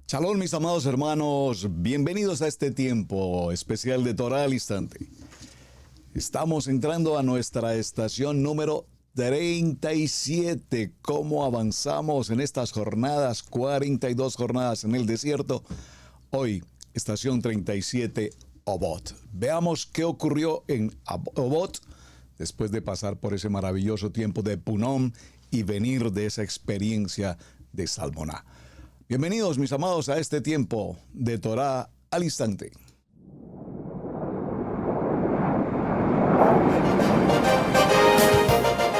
Shalom, mis amados hermanos, bienvenidos a este tiempo especial de Torah al Instante. Estamos entrando a nuestra estación número 37. ¿Cómo avanzamos en estas jornadas? 42 jornadas en el desierto. Hoy, estación 37, Obot. Veamos qué ocurrió en Obot después de pasar por ese maravilloso tiempo de Punom y venir de esa experiencia de Salmoná. Bienvenidos, mis amados, a este tiempo de Torah al Instante.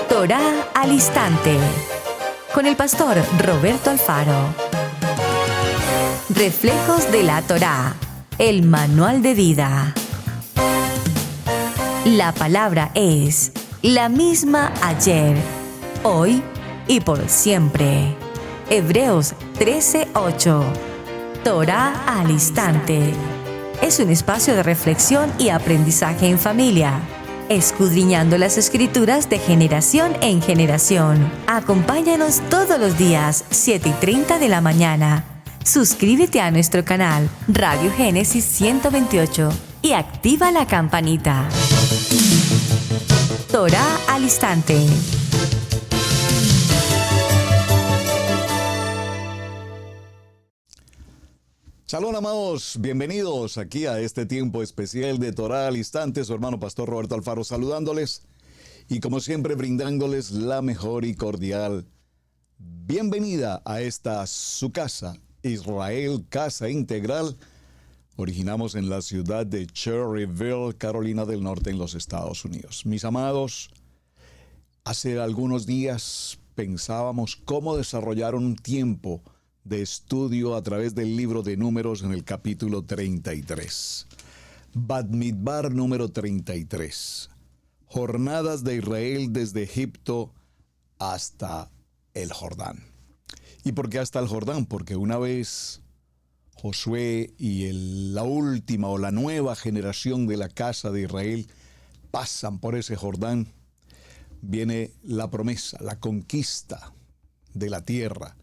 Torah al Instante, con el pastor Roberto Alfaro. Reflejos de la Torah, el manual de vida. La palabra es la misma ayer, hoy y por siempre. Hebreos 13:8. Torah al Instante. Es un espacio de reflexión y aprendizaje en familia, escudriñando las Escrituras de generación en generación. Acompáñanos todos los días, 7:30 de la mañana. Suscríbete a nuestro canal Radio Génesis 128 y activa la campanita. Torah al Instante. Shalom, amados, bienvenidos aquí a este tiempo especial de Torah al Instante. Su hermano pastor Roberto Alfaro saludándoles y como siempre brindándoles la mejor y cordial bienvenida a esta su casa, Israel Casa Integral. Originamos en la ciudad de Cherryville, Carolina del Norte, en los Estados Unidos. Mis amados, hace algunos días pensábamos cómo desarrollar un tiempo de estudio a través del libro de Números en el capítulo 33. Bamidbar número 33. Jornadas de Israel desde Egipto hasta el Jordán. ¿Y por qué hasta el Jordán? Porque una vez Josué y la última o la nueva generación de la casa de Israel pasan por ese Jordán, viene la promesa, la conquista de la tierra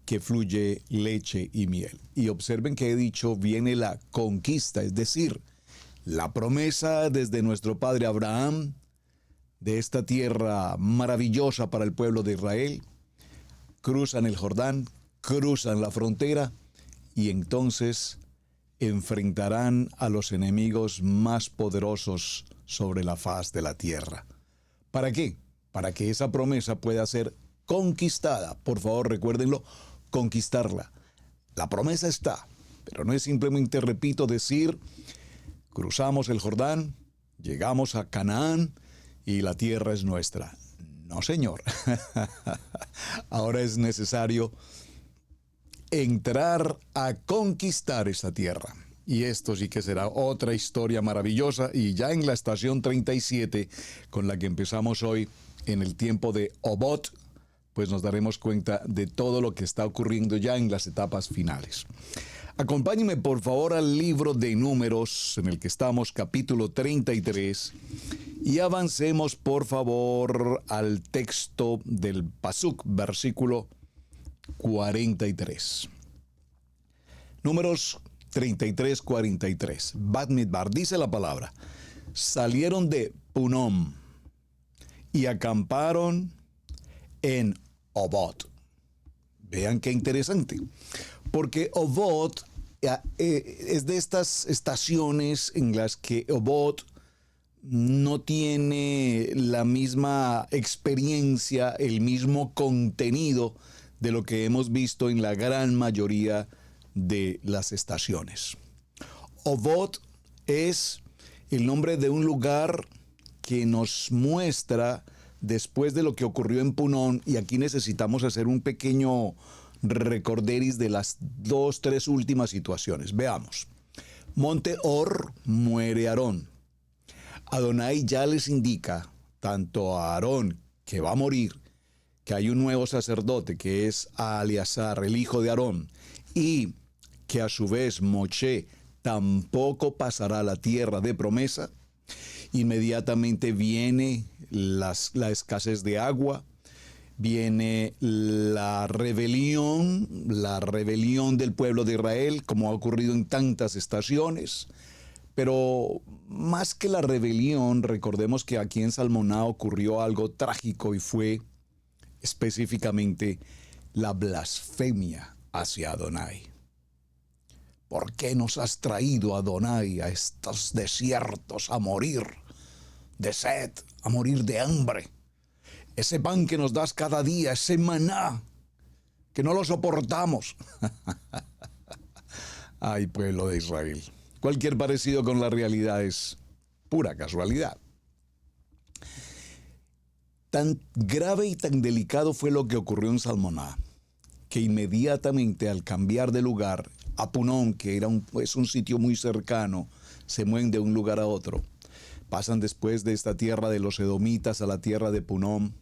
que fluye leche y miel. Y observen que he dicho, viene la conquista, es decir, la promesa desde nuestro padre Abraham de esta tierra maravillosa para el pueblo de Israel. Cruzan el Jordán, cruzan la frontera y entonces enfrentarán a los enemigos más poderosos sobre la faz de la tierra. ¿Para qué? Para que esa promesa pueda ser conquistada. Por favor, recuérdenlo, conquistarla. La promesa está, pero no es simplemente, repito, decir, cruzamos el Jordán, llegamos a Canaán y la tierra es nuestra. No, señor. Ahora es necesario entrar a conquistar esa tierra. Y esto sí que será otra historia maravillosa. Y ya en la estación 37, con la que empezamos hoy, en el tiempo de Obot, pues nos daremos cuenta de todo lo que está ocurriendo ya en las etapas finales. Acompáñenme por favor al libro de Números, en el que estamos, capítulo 33, y avancemos por favor al texto del Pasuk, versículo 43. Números 33, 43. Bamidbar, dice la palabra, salieron de Punom y acamparon en Obot. Vean qué interesante, porque Obot es de estas estaciones en las que Obot no tiene la misma experiencia, el mismo contenido de lo que hemos visto en la gran mayoría de las estaciones. Obot es el nombre de un lugar que nos muestra después de lo que ocurrió en Punom, y aquí necesitamos hacer un pequeño recorderis de las 2-3 últimas situaciones. Veamos. Monte Or, muere Aarón. Adonai ya les indica, tanto a Aarón, que va a morir, que hay un nuevo sacerdote, que es Eleazar, el hijo de Aarón, y que a su vez Moshe tampoco pasará a la tierra de promesa. Inmediatamente viene la escasez de agua, Viene la rebelión del pueblo de Israel, como ha ocurrido en tantas estaciones. Pero más que la rebelión, recordemos que aquí en Salmoná ocurrió algo trágico y fue específicamente la blasfemia hacia Adonai. ¿Por qué nos has traído, Adonai, a estos desiertos a morir de sed, a morir de hambre? Ese pan que nos das cada día, ese maná, que no lo soportamos. Ay, pueblo de Israel. Cualquier parecido con la realidad es pura casualidad. Tan grave y tan delicado fue lo que ocurrió en Salmoná, que inmediatamente al cambiar de lugar a Punom, que era un sitio muy cercano, se mueven de un lugar a otro. Pasan después de esta tierra de los edomitas a la tierra de Punom,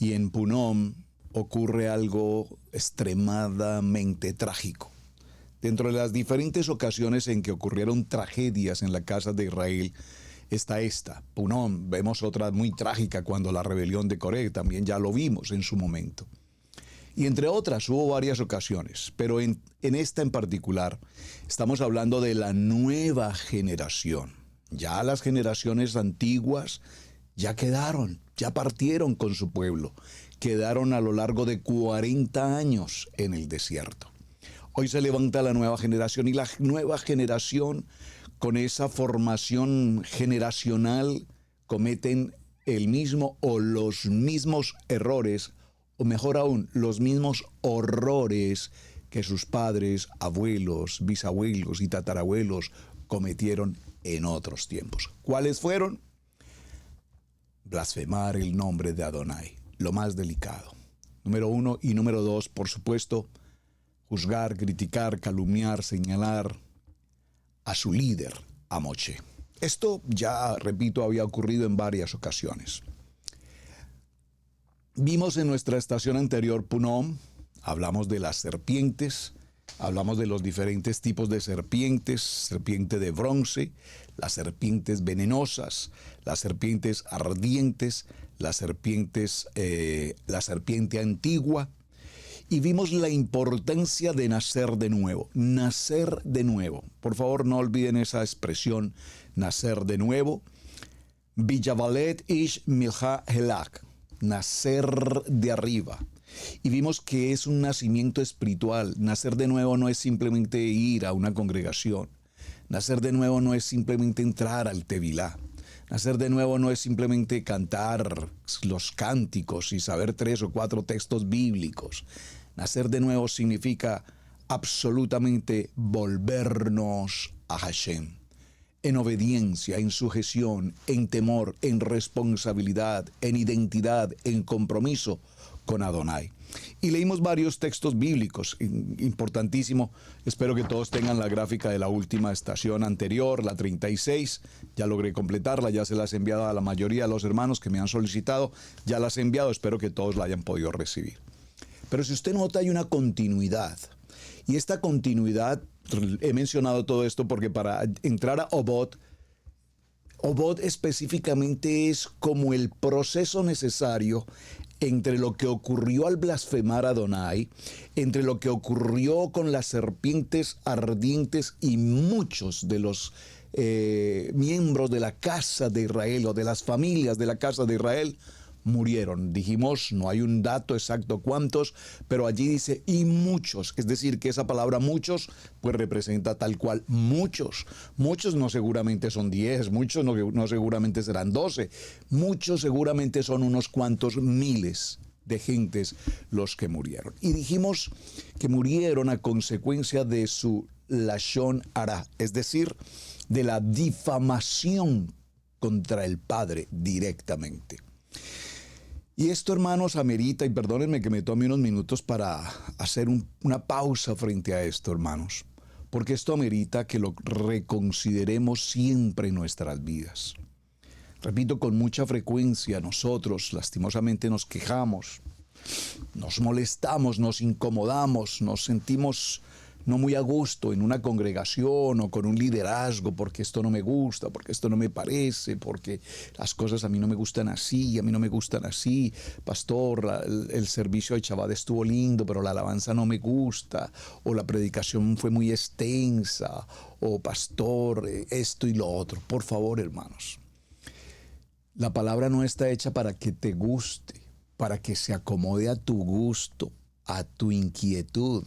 y en Punom ocurre algo extremadamente trágico. Dentro de las diferentes ocasiones en que ocurrieron tragedias en la casa de Israel, está esta, Punom. Vemos otra muy trágica cuando la rebelión de Coré, también ya lo vimos en su momento. Y entre otras hubo varias ocasiones, pero en esta en particular estamos hablando de la nueva generación. Ya las generaciones antiguas ya quedaron, ya partieron con su pueblo, quedaron a lo largo de 40 años en el desierto. Hoy se levanta la nueva generación y la nueva generación con esa formación generacional cometen el mismo o los mismos errores, o mejor aún, los mismos horrores que sus padres, abuelos, bisabuelos y tatarabuelos cometieron en otros tiempos. ¿Cuáles fueron? Blasfemar el nombre de Adonai, lo más delicado. Número 1 y número 2, por supuesto, juzgar, criticar, calumniar, señalar a su líder, a Moshe. Esto ya, repito, había ocurrido en varias ocasiones. Vimos en nuestra estación anterior, Punom, hablamos de las serpientes, hablamos de los diferentes tipos de serpientes, serpiente de bronce, las serpientes venenosas, las serpientes ardientes, la serpiente antigua, y vimos la importancia de nacer de nuevo. Nacer de nuevo. Por favor, no olviden esa expresión, nacer de nuevo. Villavalet ish milha helak. Nacer de arriba. Y vimos que es un nacimiento espiritual. Nacer de nuevo no es simplemente ir a una congregación. Nacer de nuevo no es simplemente entrar al Tevilá. Nacer de nuevo no es simplemente cantar los cánticos y saber 3 o 4 textos bíblicos. Nacer de nuevo significa absolutamente volvernos a Hashem. En obediencia, en sujeción, en temor, en responsabilidad, en identidad, en compromiso con Adonai. Y leímos varios textos bíblicos, importantísimo. Espero que todos tengan la gráfica de la última estación anterior, la 36. Ya logré completarla, ya se las he enviado a la mayoría de los hermanos que me han solicitado. Ya las he enviado, espero que todos la hayan podido recibir. Pero si usted nota, hay una continuidad. Y esta continuidad, he mencionado todo esto porque para entrar a Obot específicamente es como el proceso necesario entre lo que ocurrió al blasfemar a Adonai, entre lo que ocurrió con las serpientes ardientes y muchos de los miembros de la casa de Israel o de las familias de la casa de Israel murieron. Dijimos, no hay un dato exacto cuántos, pero allí dice y muchos, es decir, que esa palabra muchos pues representa tal cual muchos. Muchos no seguramente son 10, muchos no seguramente serán 12, muchos seguramente son unos cuantos miles de gentes los que murieron. Y dijimos que murieron a consecuencia de su lashon hara, es decir, de la difamación contra el Padre directamente. Y esto, hermanos, amerita, y perdónenme que me tome unos minutos para hacer una pausa frente a esto, hermanos, porque esto amerita que lo reconsideremos siempre en nuestras vidas. Repito, con mucha frecuencia nosotros lastimosamente nos quejamos, nos molestamos, nos incomodamos, nos sentimos no muy a gusto en una congregación o con un liderazgo, porque esto no me gusta, porque esto no me parece, porque las cosas a mí no me gustan así, a mí no me gustan así. Pastor, el servicio de Shabbat estuvo lindo, pero la alabanza no me gusta, o la predicación fue muy extensa, o pastor, esto y lo otro. Por favor, hermanos, la palabra no está hecha para que te guste, para que se acomode a tu gusto, a tu inquietud.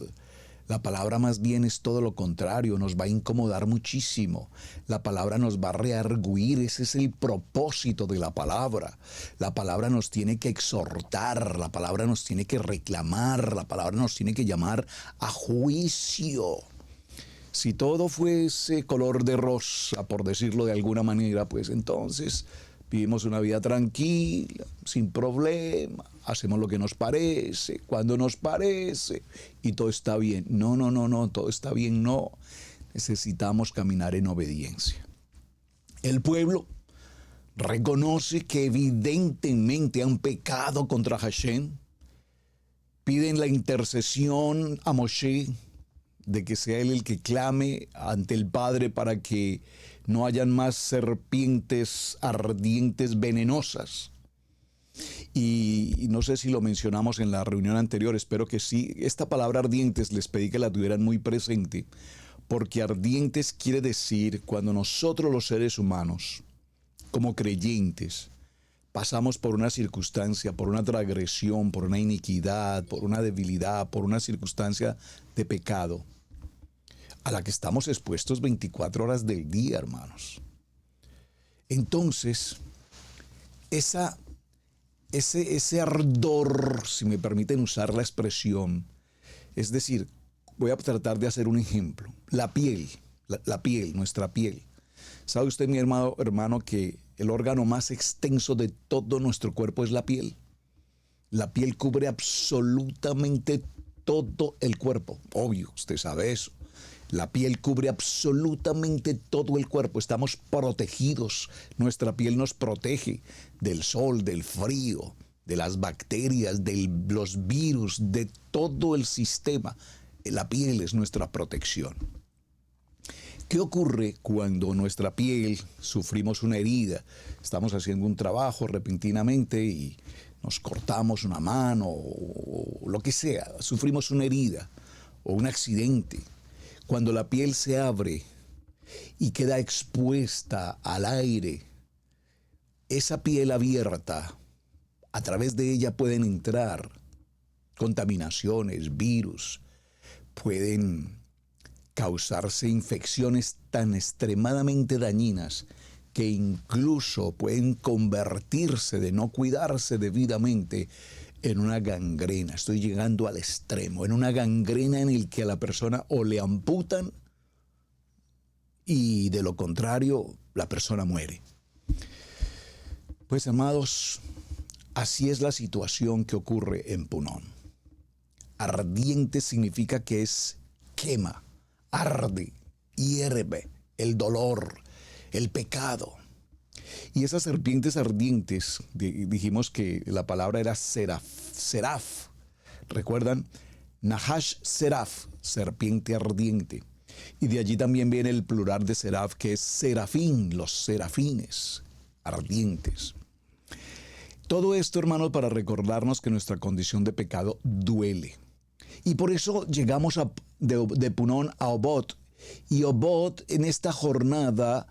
La palabra más bien es todo lo contrario, nos va a incomodar muchísimo. La palabra nos va a reargüir, ese es el propósito de la palabra. La palabra nos tiene que exhortar, la palabra nos tiene que reclamar, la palabra nos tiene que llamar a juicio. Si todo fuese color de rosa, por decirlo de alguna manera, pues entonces vivimos una vida tranquila, sin problema, hacemos lo que nos parece, cuando nos parece, y todo está bien. No, todo está bien, no. Necesitamos caminar en obediencia. El pueblo reconoce que evidentemente han pecado contra Hashem, piden la intercesión a Moshe, de que sea él el que clame ante el Padre para que no hayan más serpientes ardientes venenosas. Y no sé si lo mencionamos en la reunión anterior, espero que sí. Esta palabra ardientes les pedí que la tuvieran muy presente, porque ardientes quiere decir cuando nosotros los seres humanos, como creyentes, pasamos por una circunstancia, por una transgresión, por una iniquidad, por una debilidad, por una circunstancia de pecado, a la que estamos expuestos 24 horas del día, hermanos. Entonces, ese ardor, si me permiten usar la expresión, es decir, voy a tratar de hacer un ejemplo. La piel, nuestra piel. ¿Sabe usted, mi hermano, que el órgano más extenso de todo nuestro cuerpo es la piel? La piel cubre absolutamente todo el cuerpo. Obvio, usted sabe eso. La piel cubre absolutamente todo el cuerpo. Estamos protegidos. Nuestra piel nos protege del sol, del frío, de las bacterias, de los virus, de todo el sistema. La piel es nuestra protección. ¿Qué ocurre cuando nuestra piel sufrimos una herida? Estamos haciendo un trabajo repentinamente y nos cortamos una mano o lo que sea. Sufrimos una herida o un accidente. Cuando la piel se abre y queda expuesta al aire, esa piel abierta, a través de ella pueden entrar contaminaciones, virus, pueden causarse infecciones tan extremadamente dañinas que incluso pueden convertirse, de no cuidarse debidamente, en una gangrena. Estoy llegando al extremo, en una gangrena en el que a la persona o le amputan y de lo contrario la persona muere. Pues, amados, así es la situación que ocurre en Punón. Ardiente significa que es quema, arde, hierve, el dolor, el pecado. Y esas serpientes ardientes, dijimos que la palabra era seraf. ¿Recuerdan? Nahash seraf, serpiente ardiente. Y de allí también viene el plural de seraf, que es serafín, los serafines ardientes. Todo esto, hermanos, para recordarnos que nuestra condición de pecado duele. Y por eso llegamos de Punón a Obot. Y Obot en esta jornada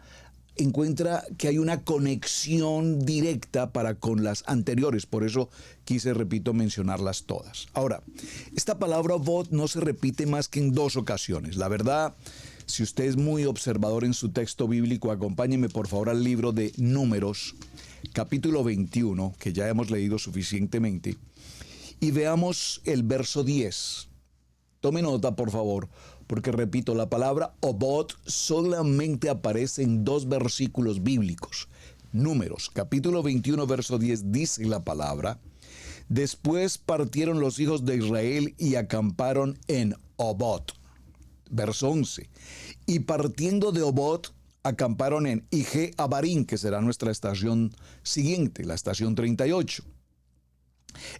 encuentra que hay una conexión directa para con las anteriores. Por eso quise, repito, mencionarlas todas. Ahora, esta palabra Obot no se repite más que en 2 ocasiones. La verdad, si usted es muy observador en su texto bíblico, acompáñeme por favor al libro de Números, capítulo 21, que ya hemos leído suficientemente, y veamos el verso 10. Tome nota, por favor, porque repito, la palabra Obot solamente aparece en 2 versículos bíblicos. Números, capítulo 21, verso 10, dice la palabra: después partieron los hijos de Israel y acamparon en Obot. Verso 11, y partiendo de Obot, acamparon en Ije Abarim, que será nuestra estación siguiente, la estación 38.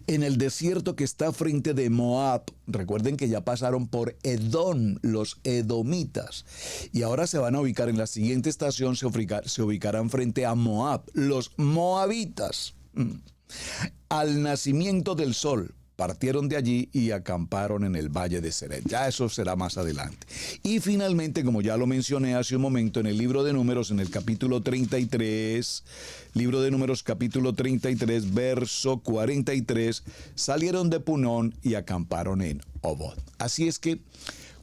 en el desierto que está frente de Moab. Recuerden que ya pasaron por Edom, los edomitas, y ahora se van a ubicar en la siguiente estación, se ubicarán frente a Moab, los moabitas. Al nacimiento del sol, partieron de allí y acamparon en el valle de Seret. Ya eso será más adelante. Y finalmente, como ya lo mencioné hace un momento, en el libro de Números, en el capítulo 33, libro de Números capítulo 33, verso 43, salieron de Punón y acamparon en Obot. Así es que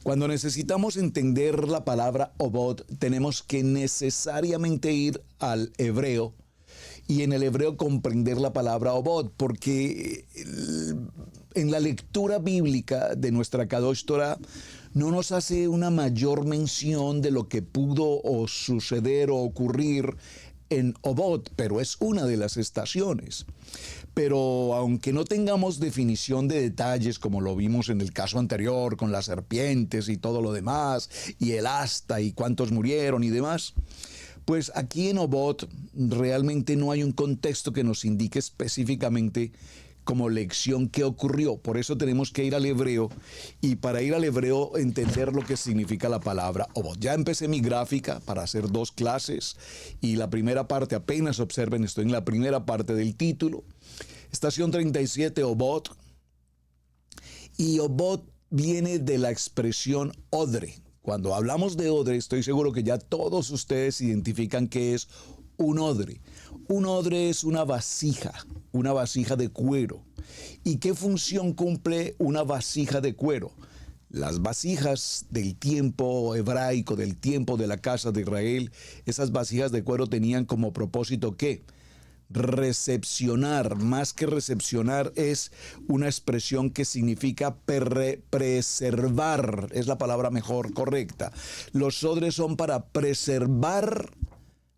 cuando necesitamos entender la palabra Obot, tenemos que necesariamente ir al hebreo, y en el hebreo comprender la palabra Obot, porque en la lectura bíblica de nuestra Kadosh Torah no nos hace una mayor mención de lo que pudo o suceder o ocurrir en Obot, pero es una de las estaciones. Pero aunque no tengamos definición de detalles, como lo vimos en el caso anterior, con las serpientes y todo lo demás, y el asta y cuántos murieron y demás, pues aquí en Obot realmente no hay un contexto que nos indique específicamente como lección qué ocurrió. Por eso tenemos que ir al hebreo, y para ir al hebreo entender lo que significa la palabra Obot. Ya empecé mi gráfica para hacer 2 clases, y la primera parte, apenas observen, estoy en la primera parte del título. Estación 37, Obot. Y Obot viene de la expresión odre. Cuando hablamos de odre, estoy seguro que ya todos ustedes identifican qué es un odre. Un odre es una vasija de cuero. ¿Y qué función cumple una vasija de cuero? Las vasijas del tiempo hebraico, del tiempo de la casa de Israel, esas vasijas de cuero tenían como propósito ¿qué? Recepcionar. Más que recepcionar, es una expresión que significa preservar, es la palabra mejor correcta. Los odres son para preservar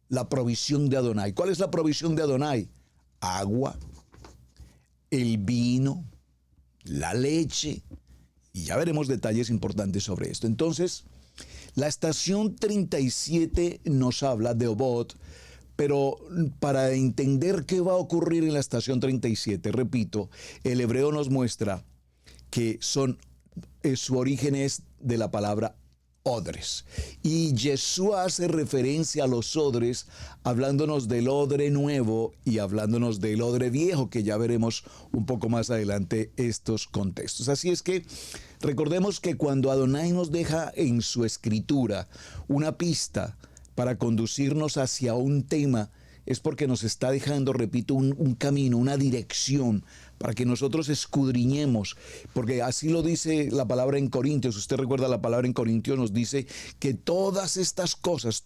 la provisión de Adonai. ¿Cuál es la provisión de Adonai? Agua, el vino, la leche, y ya veremos detalles importantes sobre esto. Entonces, la estación 37 nos habla de Obot. Pero para entender qué va a ocurrir en la estación 37, repito, el hebreo nos muestra que su origen es de la palabra odres. Y Yeshua hace referencia a los odres, hablándonos del odre nuevo y hablándonos del odre viejo, que ya veremos un poco más adelante estos contextos. Así es que recordemos que cuando Adonai nos deja en su escritura una pista para conducirnos hacia un tema, es porque nos está dejando, repito, un camino, una dirección, para que nosotros escudriñemos, porque así lo dice la palabra en Corintios. Usted recuerda, la palabra en Corintios nos dice que todas estas cosas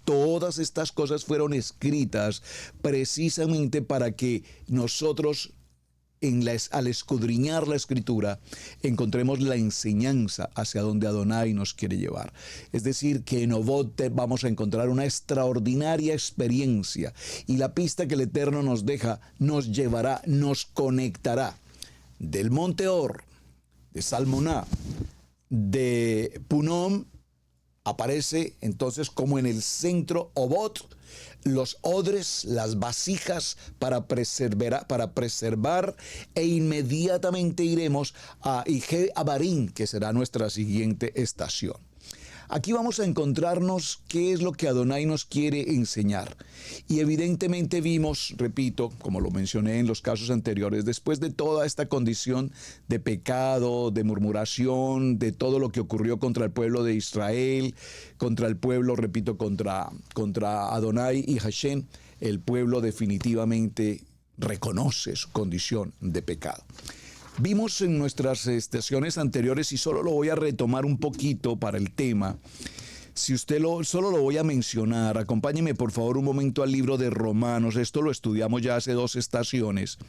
fueron escritas precisamente para que nosotros al escudriñar la escritura encontremos la enseñanza hacia donde Adonai nos quiere llevar. Es decir, que en Obot vamos a encontrar una extraordinaria experiencia, y la pista que el Eterno nos deja nos llevará, nos conectará del monte Or, de Salmoná, de Punom. Aparece entonces como en el centro Obot, los odres, las vasijas para preservar, e inmediatamente iremos a Ije Abarim, que será nuestra siguiente estación. Aquí vamos a encontrarnos qué es lo que Adonai nos quiere enseñar. Y evidentemente vimos, repito, como lo mencioné en los casos anteriores, después de toda esta condición de pecado, de murmuración, de todo lo que ocurrió contra el pueblo de Israel, contra el pueblo, repito, contra Adonai y Hashem, el pueblo definitivamente reconoce su condición de pecado. Vimos en nuestras estaciones anteriores, y solo lo voy a retomar un poquito para el tema. Solo lo voy a mencionar. Acompáñeme por favor un momento al libro de Romanos. Esto lo estudiamos ya hace 2 estaciones,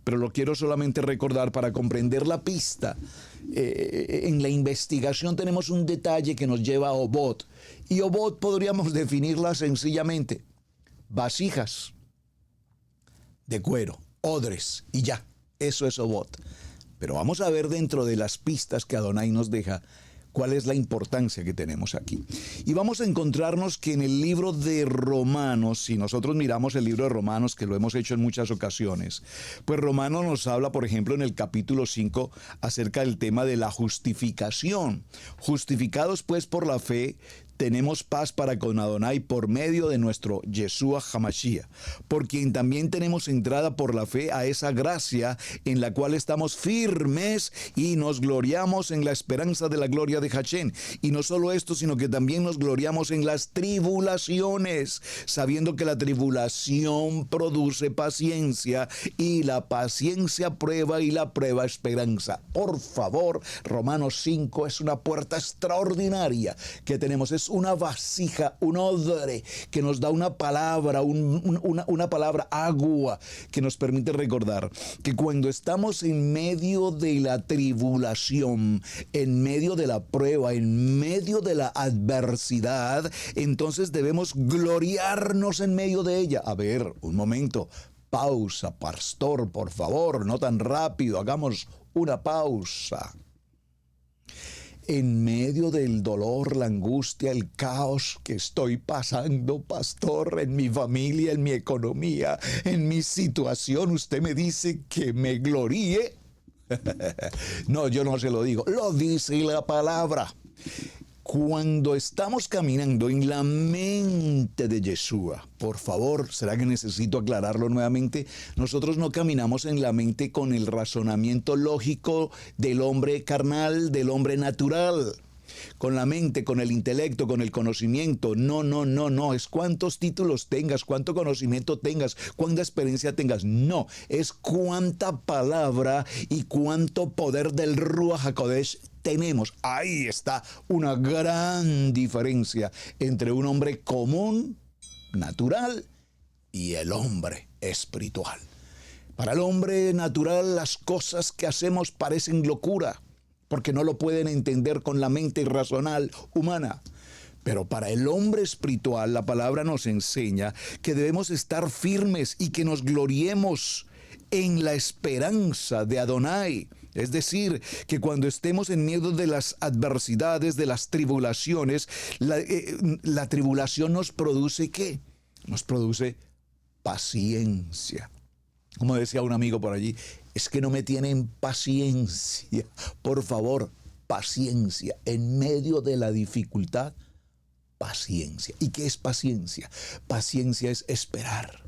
pero lo quiero solamente recordar para comprender la pista. En la investigación tenemos un detalle que nos lleva a Obot, y Obot podríamos definirla sencillamente: vasijas de cuero, odres, y ya, eso es Obot. Pero vamos a ver dentro de las pistas que Adonai nos deja ¿Cuál es la importancia que tenemos aquí? Y vamos a encontrarnos que en el libro de Romanos, si nosotros miramos el libro de Romanos, que lo hemos hecho en muchas ocasiones, pues Romanos nos habla, por ejemplo, en el capítulo 5, acerca del tema de la justificación. Justificados pues por la fe, tenemos paz para con Adonai por medio de nuestro Yeshua HaMashiach, por quien también tenemos entrada por la fe a esa gracia en la cual estamos firmes y nos gloriamos en la esperanza de la gloria de Hashem. Y no solo esto, sino que también nos gloriamos en las tribulaciones, sabiendo que la tribulación produce paciencia y la paciencia prueba y la prueba esperanza. Por favor, Romanos 5 es una puerta extraordinaria que tenemos. Es una vasija, un odre que nos da una palabra, una palabra agua que nos permite recordar que cuando estamos en medio de la tribulación, en medio de la prueba, en medio de la adversidad, entonces debemos gloriarnos en medio de ella. A ver, un momento. Pausa, pastor, por favor, no tan rápido, hagamos una pausa. En medio del dolor, la angustia, el caos que estoy pasando, pastor, en mi familia, en mi economía, en mi situación, usted me dice que me gloríe. No, yo no se lo digo, lo dice la palabra. Cuando estamos caminando en la mente de Yeshua, por favor, ¿será que necesito aclararlo nuevamente? Nosotros no caminamos en la mente con el razonamiento lógico del hombre carnal, del hombre natural. Con la mente, con el intelecto, con el conocimiento. No. Es cuántos títulos tengas, cuánto conocimiento tengas, cuánta experiencia tengas. No, es cuánta palabra y cuánto poder del Ruach HaKodesh tenemos. Ahí está una gran diferencia entre un hombre común, natural, y el hombre espiritual. Para el hombre natural, las cosas que hacemos parecen locura, porque no lo pueden entender con la mente racional humana. Pero para el hombre espiritual, la palabra nos enseña que debemos estar firmes y que nos gloriemos en la esperanza de Adonai. Es decir, que cuando estemos en medio de las adversidades, de las tribulaciones, la tribulación nos produce ¿qué? Nos produce paciencia. Como decía un amigo por allí, es que no me tienen paciencia. Por favor, paciencia. En medio de la dificultad, paciencia. ¿Y qué es paciencia? Paciencia es esperar.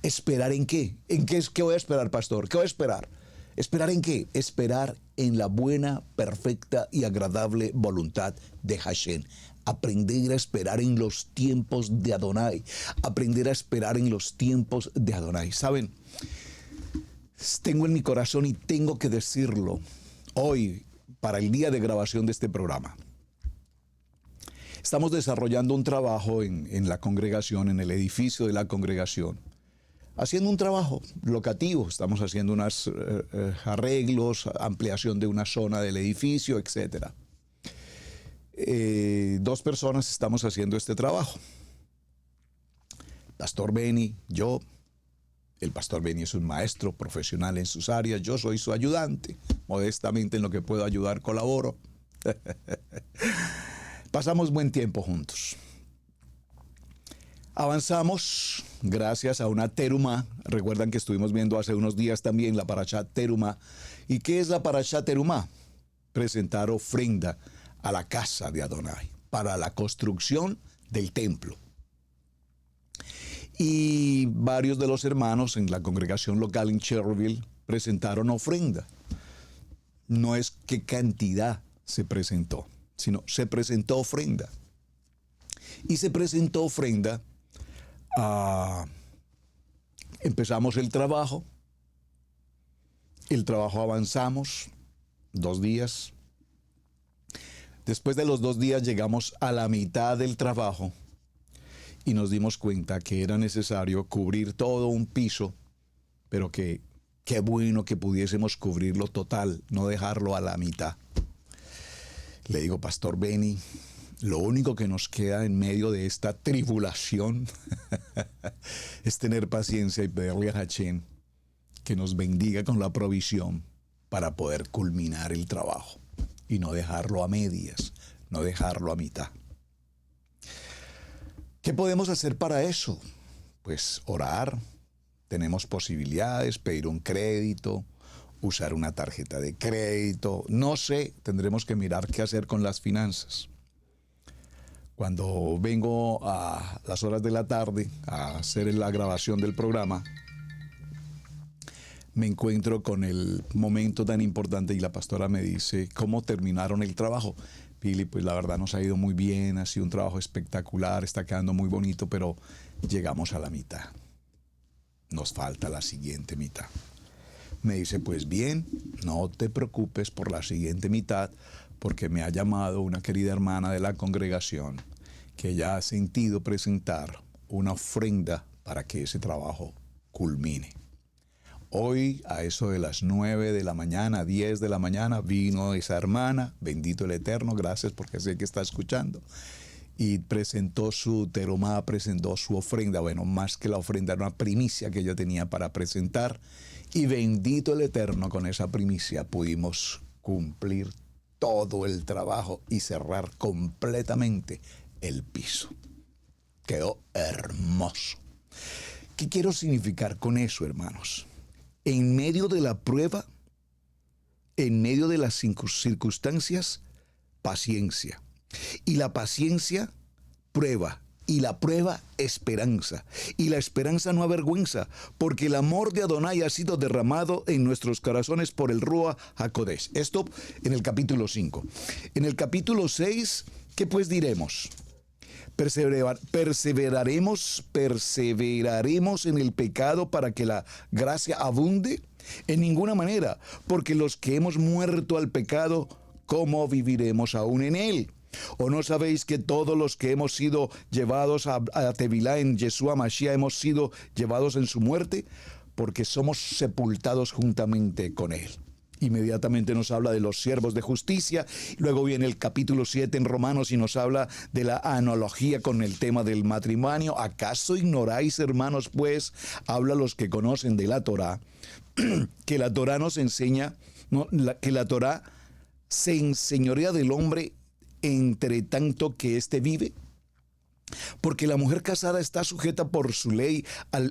¿Esperar en qué? ¿Qué voy a esperar, pastor? ¿Qué voy a esperar? ¿Esperar en qué? Esperar en la buena, perfecta y agradable voluntad de Hashem. Aprender a esperar en los tiempos de Adonai. Aprender a esperar en los tiempos de Adonai. ¿Saben? Tengo en mi corazón y tengo que decirlo hoy para el día de grabación de este programa. Estamos desarrollando un trabajo en la congregación, en el edificio de la congregación. Haciendo un trabajo locativo, estamos haciendo unos arreglos, ampliación de una zona del edificio, etc. 2 personas estamos haciendo este trabajo. Pastor Benny, yo. El pastor Benny es un maestro profesional en sus áreas. Yo soy su ayudante. Modestamente en lo que puedo ayudar colaboro. Pasamos buen tiempo juntos. Avanzamos gracias a una terumá. Recuerdan que estuvimos viendo hace unos días también la parashá terumá. ¿Y qué es la parashá terumá? Presentar ofrenda a la casa de Adonai para la construcción del templo. Y varios de los hermanos en la congregación local en Cherryville presentaron ofrenda. No es qué cantidad se presentó, sino se presentó ofrenda. Y se presentó ofrenda. Empezamos el trabajo avanzamos 2 días. Después de los 2 días llegamos a la mitad del trabajo y nos dimos cuenta que era necesario cubrir todo un piso, pero que qué bueno que pudiésemos cubrirlo total, no dejarlo a la mitad. Le digo, Pastor Benny, lo único que nos queda en medio de esta tribulación es tener paciencia y pedirle a Hashem que nos bendiga con la provisión para poder culminar el trabajo. y no dejarlo a medias, no dejarlo a mitad. ¿Qué podemos hacer para eso? Pues orar. Tenemos posibilidades, pedir un crédito, usar una tarjeta de crédito. No sé, tendremos que mirar qué hacer con las finanzas. Cuando vengo a las horas de la tarde a hacer la grabación del programa, me encuentro con el momento tan importante y la pastora me dice, ¿cómo terminaron el trabajo? Pili, pues la verdad nos ha ido muy bien, ha sido un trabajo espectacular, está quedando muy bonito, pero llegamos a la mitad. Nos falta la siguiente mitad. Me dice, pues bien, no te preocupes por la siguiente mitad, porque me ha llamado una querida hermana de la congregación que ya ha sentido presentar una ofrenda para que ese trabajo culmine. Hoy, a eso de las 9 de la mañana, 10 de la mañana, vino esa hermana, bendito el Eterno, gracias porque sé que está escuchando, y presentó su terumá, presentó su ofrenda. Bueno, más que la ofrenda, era una primicia que yo tenía para presentar, y bendito el Eterno, con esa primicia pudimos cumplir todo el trabajo y cerrar completamente el piso. Quedó hermoso. ¿Qué quiero significar con eso, hermanos? En medio de la prueba, en medio de las circunstancias, paciencia. Y la paciencia, prueba. Y la prueba, esperanza. Y la esperanza no avergüenza, porque el amor de Adonai ha sido derramado en nuestros corazones por el Ruach HaKodesh. Esto en el capítulo 5. En el capítulo 6, ¿qué pues diremos? Perseveraremos en el pecado para que la gracia abunde. En ninguna manera, porque los que hemos muerto al pecado, ¿cómo viviremos aún en él? ¿O no sabéis que todos los que hemos sido llevados a Tevilá en Yeshua Mashiach hemos sido llevados en su muerte? Porque somos sepultados juntamente con él. Inmediatamente nos habla de los siervos de justicia. Luego viene el capítulo 7 en Romanos y nos habla de la analogía con el tema del matrimonio. ¿Acaso ignoráis, hermanos, pues? Habla los que conocen de la Torá, que la Torá nos enseña, que la Torá se enseñorea del hombre entre tanto que éste vive. Porque la mujer casada está sujeta por su ley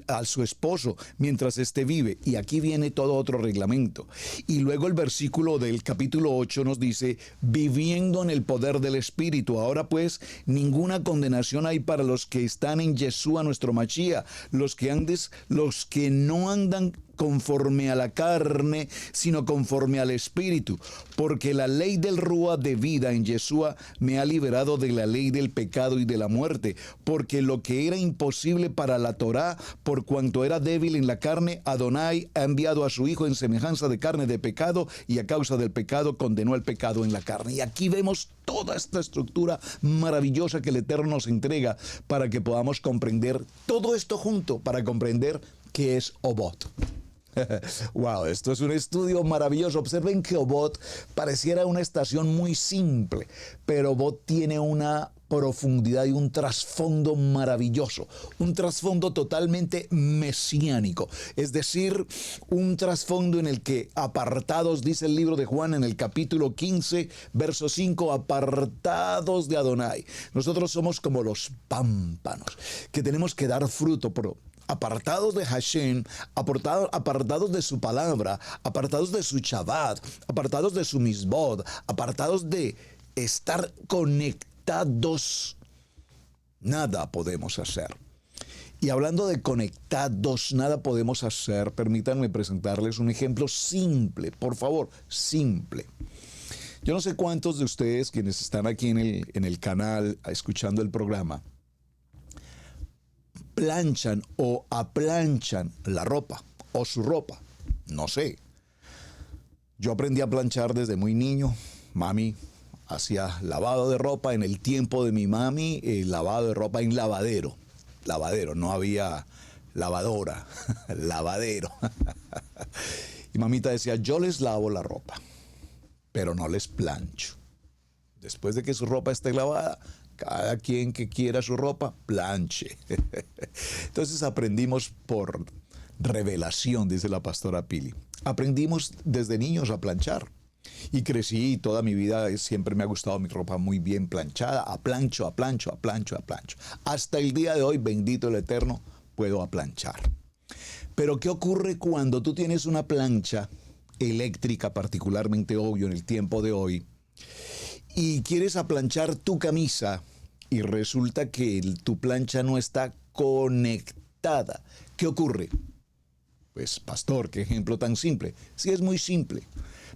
a su esposo mientras éste vive. Y aquí viene todo otro reglamento. Y luego el versículo del capítulo 8 nos dice, viviendo en el poder del Espíritu. Ahora pues, ninguna condenación hay para los que están en Yeshua nuestro Mashiach, los que no andan conforme a la carne, sino conforme al Espíritu, porque la ley del Ruach de vida en Yeshua me ha liberado de la ley del pecado y de la muerte, porque lo que era imposible para la Torá, por cuanto era débil en la carne, Adonai ha enviado a su Hijo en semejanza de carne de pecado, y a causa del pecado condenó el pecado en la carne. Y aquí vemos toda esta estructura maravillosa que el Eterno nos entrega para que podamos comprender todo esto junto, para comprender qué es Obot. Wow, esto es un estudio maravilloso. Observen que Obot pareciera una estación muy simple, pero Obot tiene una profundidad y un trasfondo maravilloso, un trasfondo totalmente mesiánico, es decir, un trasfondo en el que apartados, dice el libro de Juan en el capítulo 15, verso 5, apartados de Adonai. Nosotros somos como los pámpanos, que tenemos que dar fruto, pero apartados de Hashem, apartados de su palabra, apartados de su Shabbat, apartados de su Misbod, apartados de estar conectados, nada podemos hacer. Y hablando de conectados, nada podemos hacer, permítanme presentarles un ejemplo simple, por favor, simple. Yo no sé cuántos de ustedes, quienes están aquí en el canal, escuchando el programa, planchan o aplanchan la ropa o su ropa. No sé. Yo aprendí a planchar desde muy niño. Mami hacía lavado de ropa. En el tiempo de mi mami, lavado de ropa en lavadero. Lavadero, no había lavadora. Lavadero. Y mamita decía, yo les lavo la ropa, pero no les plancho. Después de que su ropa esté lavada, cada quien que quiera su ropa, planche. Entonces aprendimos por revelación, dice la pastora Pili. Aprendimos desde niños a planchar. Y crecí toda mi vida, siempre me ha gustado mi ropa muy bien planchada, a plancho, a plancho, a plancho, a plancho. Hasta el día de hoy, bendito el Eterno, puedo aplanchar. Pero ¿qué ocurre cuando tú tienes una plancha eléctrica, particularmente obvio en el tiempo de hoy, y quieres aplanchar tu camisa y resulta que tu plancha no está conectada? ¿Qué ocurre? Pues, pastor, qué ejemplo tan simple. Sí, es muy simple,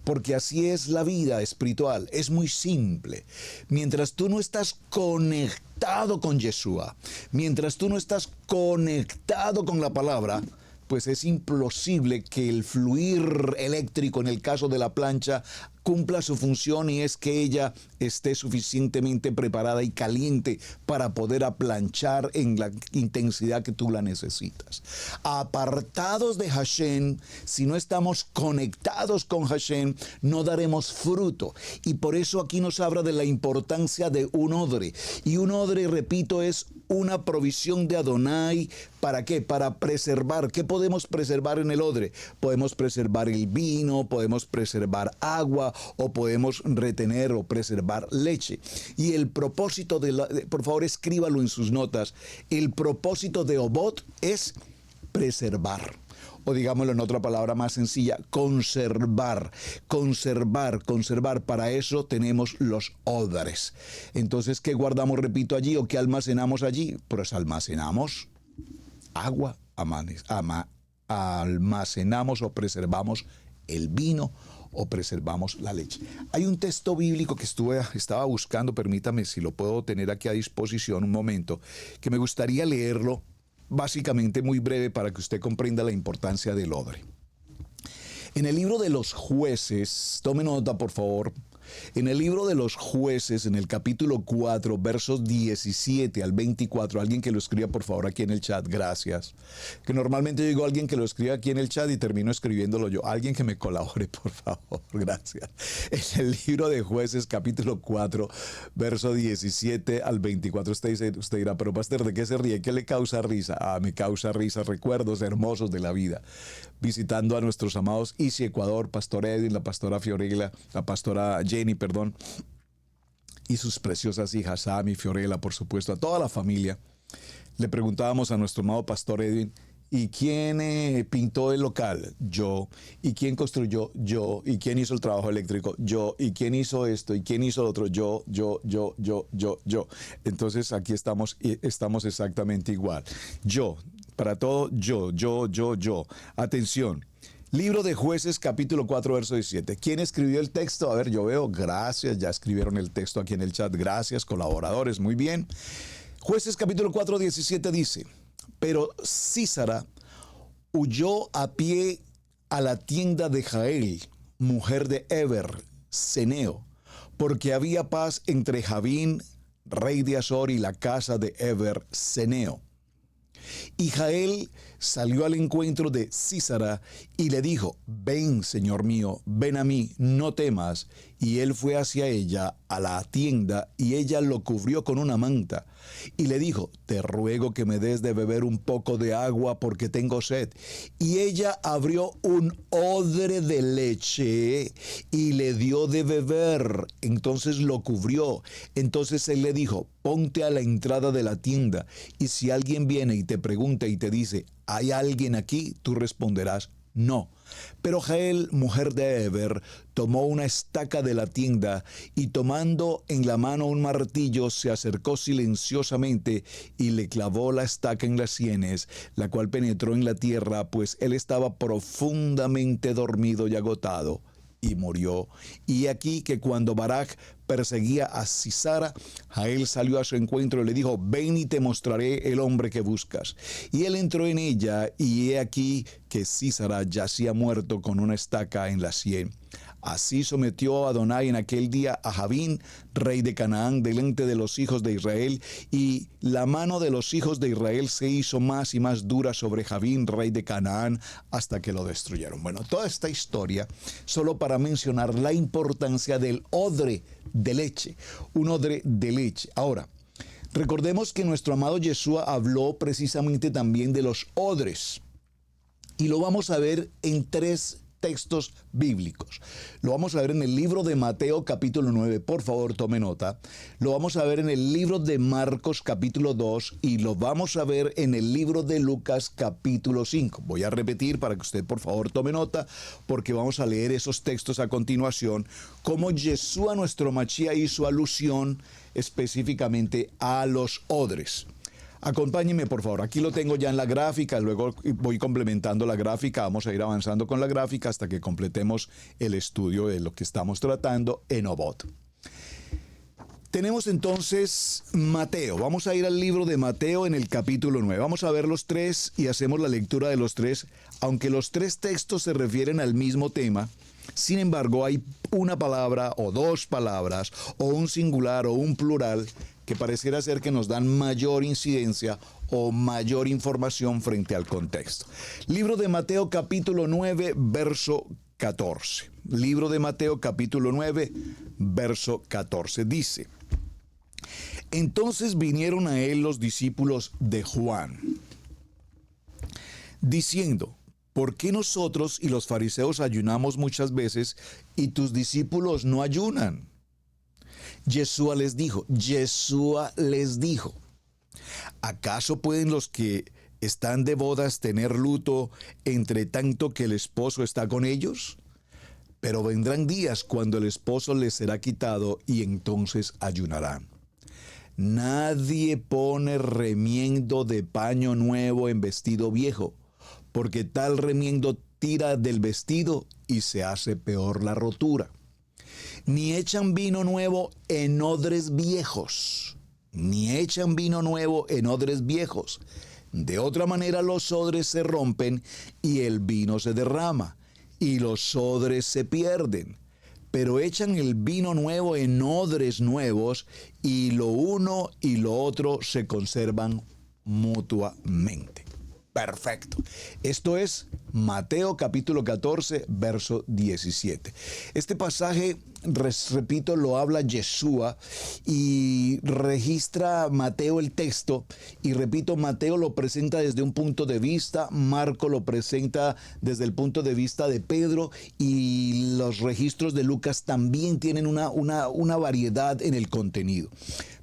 porque así es la vida espiritual, es muy simple. Mientras tú no estás conectado con Yeshua, mientras tú no estás conectado con la palabra, pues es imposible que el fluir eléctrico, en el caso de la plancha, cumpla su función, y es que ella esté suficientemente preparada y caliente para poder aplanchar en la intensidad que tú la necesitas. Apartados de Hashem, si no estamos conectados con Hashem, no daremos fruto. Y por eso aquí nos habla de la importancia de un odre. Y un odre, repito, es una provisión de Adonai. ¿Para qué? Para preservar. ¿Qué podemos preservar en el odre? Podemos preservar el vino, podemos preservar agua, o podemos retener o preservar leche. Y el propósito por favor escríbalo en sus notas, el propósito de Obot es preservar. O digámoslo en otra palabra más sencilla, conservar. Para eso tenemos los odres. Entonces, ¿qué guardamos, repito, allí, o qué almacenamos allí? Pues almacenamos agua, almacenamos o preservamos el vino, o preservamos la leche. Hay un texto bíblico que estaba buscando, permítame si lo puedo tener aquí a disposición un momento, que me gustaría leerlo, básicamente muy breve, para que usted comprenda la importancia del odre. En el libro de los Jueces, tome nota por favor, en el libro de los Jueces, en el capítulo 4, versos 17 al 24, alguien que lo escriba por favor aquí en el chat, gracias. Que normalmente yo digo alguien que lo escriba aquí en el chat y termino escribiéndolo yo. Alguien que me colabore, por favor, gracias. En el libro de Jueces, capítulo 4, verso 17 al 24, usted dirá, pero pastor, ¿de qué se ríe? ¿Qué le causa risa? Me causa risa, recuerdos hermosos de la vida. Visitando a nuestros amados Isi Ecuador, Pastor Edwin, la pastora Fiorella, la pastora Jenny, y sus preciosas hijas, Sami, Fiorella, por supuesto, a toda la familia. Le preguntábamos a nuestro amado Pastor Edwin, ¿y quién pintó el local? Yo. ¿Y quién construyó? Yo. ¿Y quién hizo el trabajo eléctrico? Yo. ¿Y quién hizo esto? ¿Y quién hizo lo otro? Yo. Entonces aquí estamos exactamente igual. Yo. Para todo, yo. Atención. Libro de Jueces, capítulo 4, verso 17. ¿Quién escribió el texto? A ver, yo veo, gracias, ya escribieron el texto aquí en el chat, gracias, colaboradores, muy bien. Jueces, capítulo 4, 17 dice, pero Sísara huyó a pie a la tienda de Jael, mujer de Eber, Ceneo, porque había paz entre Javín, rey de Azor, y la casa de Eber, Ceneo. Y Jael salió al encuentro de Sísara y le dijo, ven, señor mío, ven a mí, no temas. Y él fue hacia ella a la tienda, y ella lo cubrió con una manta. Y le dijo, te ruego que me des de beber un poco de agua, porque tengo sed. Y ella abrió un odre de leche y le dio de beber. Entonces lo cubrió. Entonces él le dijo, ponte a la entrada de la tienda, y si alguien viene y te pregunta y te dice, ¿hay alguien aquí?, tú responderás, no. Pero Jael, mujer de Eber, tomó una estaca de la tienda, y tomando en la mano un martillo, se acercó silenciosamente y le clavó la estaca en las sienes, la cual penetró en la tierra, pues él estaba profundamente dormido y agotado, y murió. Y aquí que cuando Barak perseguía a Sísara, Jael salió a su encuentro y le dijo, ven y te mostraré el hombre que buscas. Y él entró en ella, y he aquí que Sísara yacía muerto con una estaca en la sien. Así sometió a Adonai en aquel día a Javín, rey de Canaán, delante de los hijos de Israel, y la mano de los hijos de Israel se hizo más y más dura sobre Javín, rey de Canaán, hasta que lo destruyeron. Bueno, toda esta historia solo para mencionar la importancia del odre de leche, un odre de leche. Ahora, recordemos que nuestro amado Yeshua habló precisamente también de los odres, y lo vamos a ver en tres textos bíblicos. Lo vamos a ver en el libro de Mateo capítulo 9, por favor tome nota. Lo vamos a ver en el libro de Marcos capítulo 2 y lo vamos a ver en el libro de Lucas capítulo 5. Voy a repetir para que usted por favor tome nota, porque vamos a leer esos textos a continuación, como Yeshua nuestro Mashiach hizo alusión específicamente a los odres. Acompáñenme por favor, aquí lo tengo ya en la gráfica, luego voy complementando la gráfica, vamos a ir avanzando con la gráfica hasta que completemos el estudio de lo que estamos tratando en Obot. Tenemos entonces Mateo, vamos a ir al libro de Mateo en el capítulo 9, vamos a ver los tres y hacemos la lectura de los tres, aunque los tres textos se refieren al mismo tema. Sin embargo, hay una palabra o dos palabras o un singular o un plural que pareciera ser que nos dan mayor incidencia o mayor información frente al contexto. Libro de Mateo capítulo 9, verso 14. Libro de Mateo capítulo 9, verso 14. Dice: Entonces vinieron a él los discípulos de Juan, diciendo: ¿Por qué nosotros y los fariseos ayunamos muchas veces y tus discípulos no ayunan? Yeshua les dijo, ¿acaso pueden los que están de bodas tener luto entre tanto que el esposo está con ellos? Pero vendrán días cuando el esposo les será quitado y entonces ayunarán. Nadie pone remiendo de paño nuevo en vestido viejo, porque tal remiendo tira del vestido y se hace peor la rotura. Ni echan vino nuevo en odres viejos, De otra manera los odres se rompen y el vino se derrama, y los odres se pierden. Pero echan el vino nuevo en odres nuevos, y lo uno y lo otro se conservan mutuamente. Perfecto. Esto es Mateo capítulo 14, verso 17. Este pasaje, repito, lo habla Yeshua y registra Mateo el texto. Y repito, Mateo lo presenta desde un punto de vista, Marco lo presenta desde el punto de vista de Pedro, y los registros de Lucas también tienen una variedad en el contenido.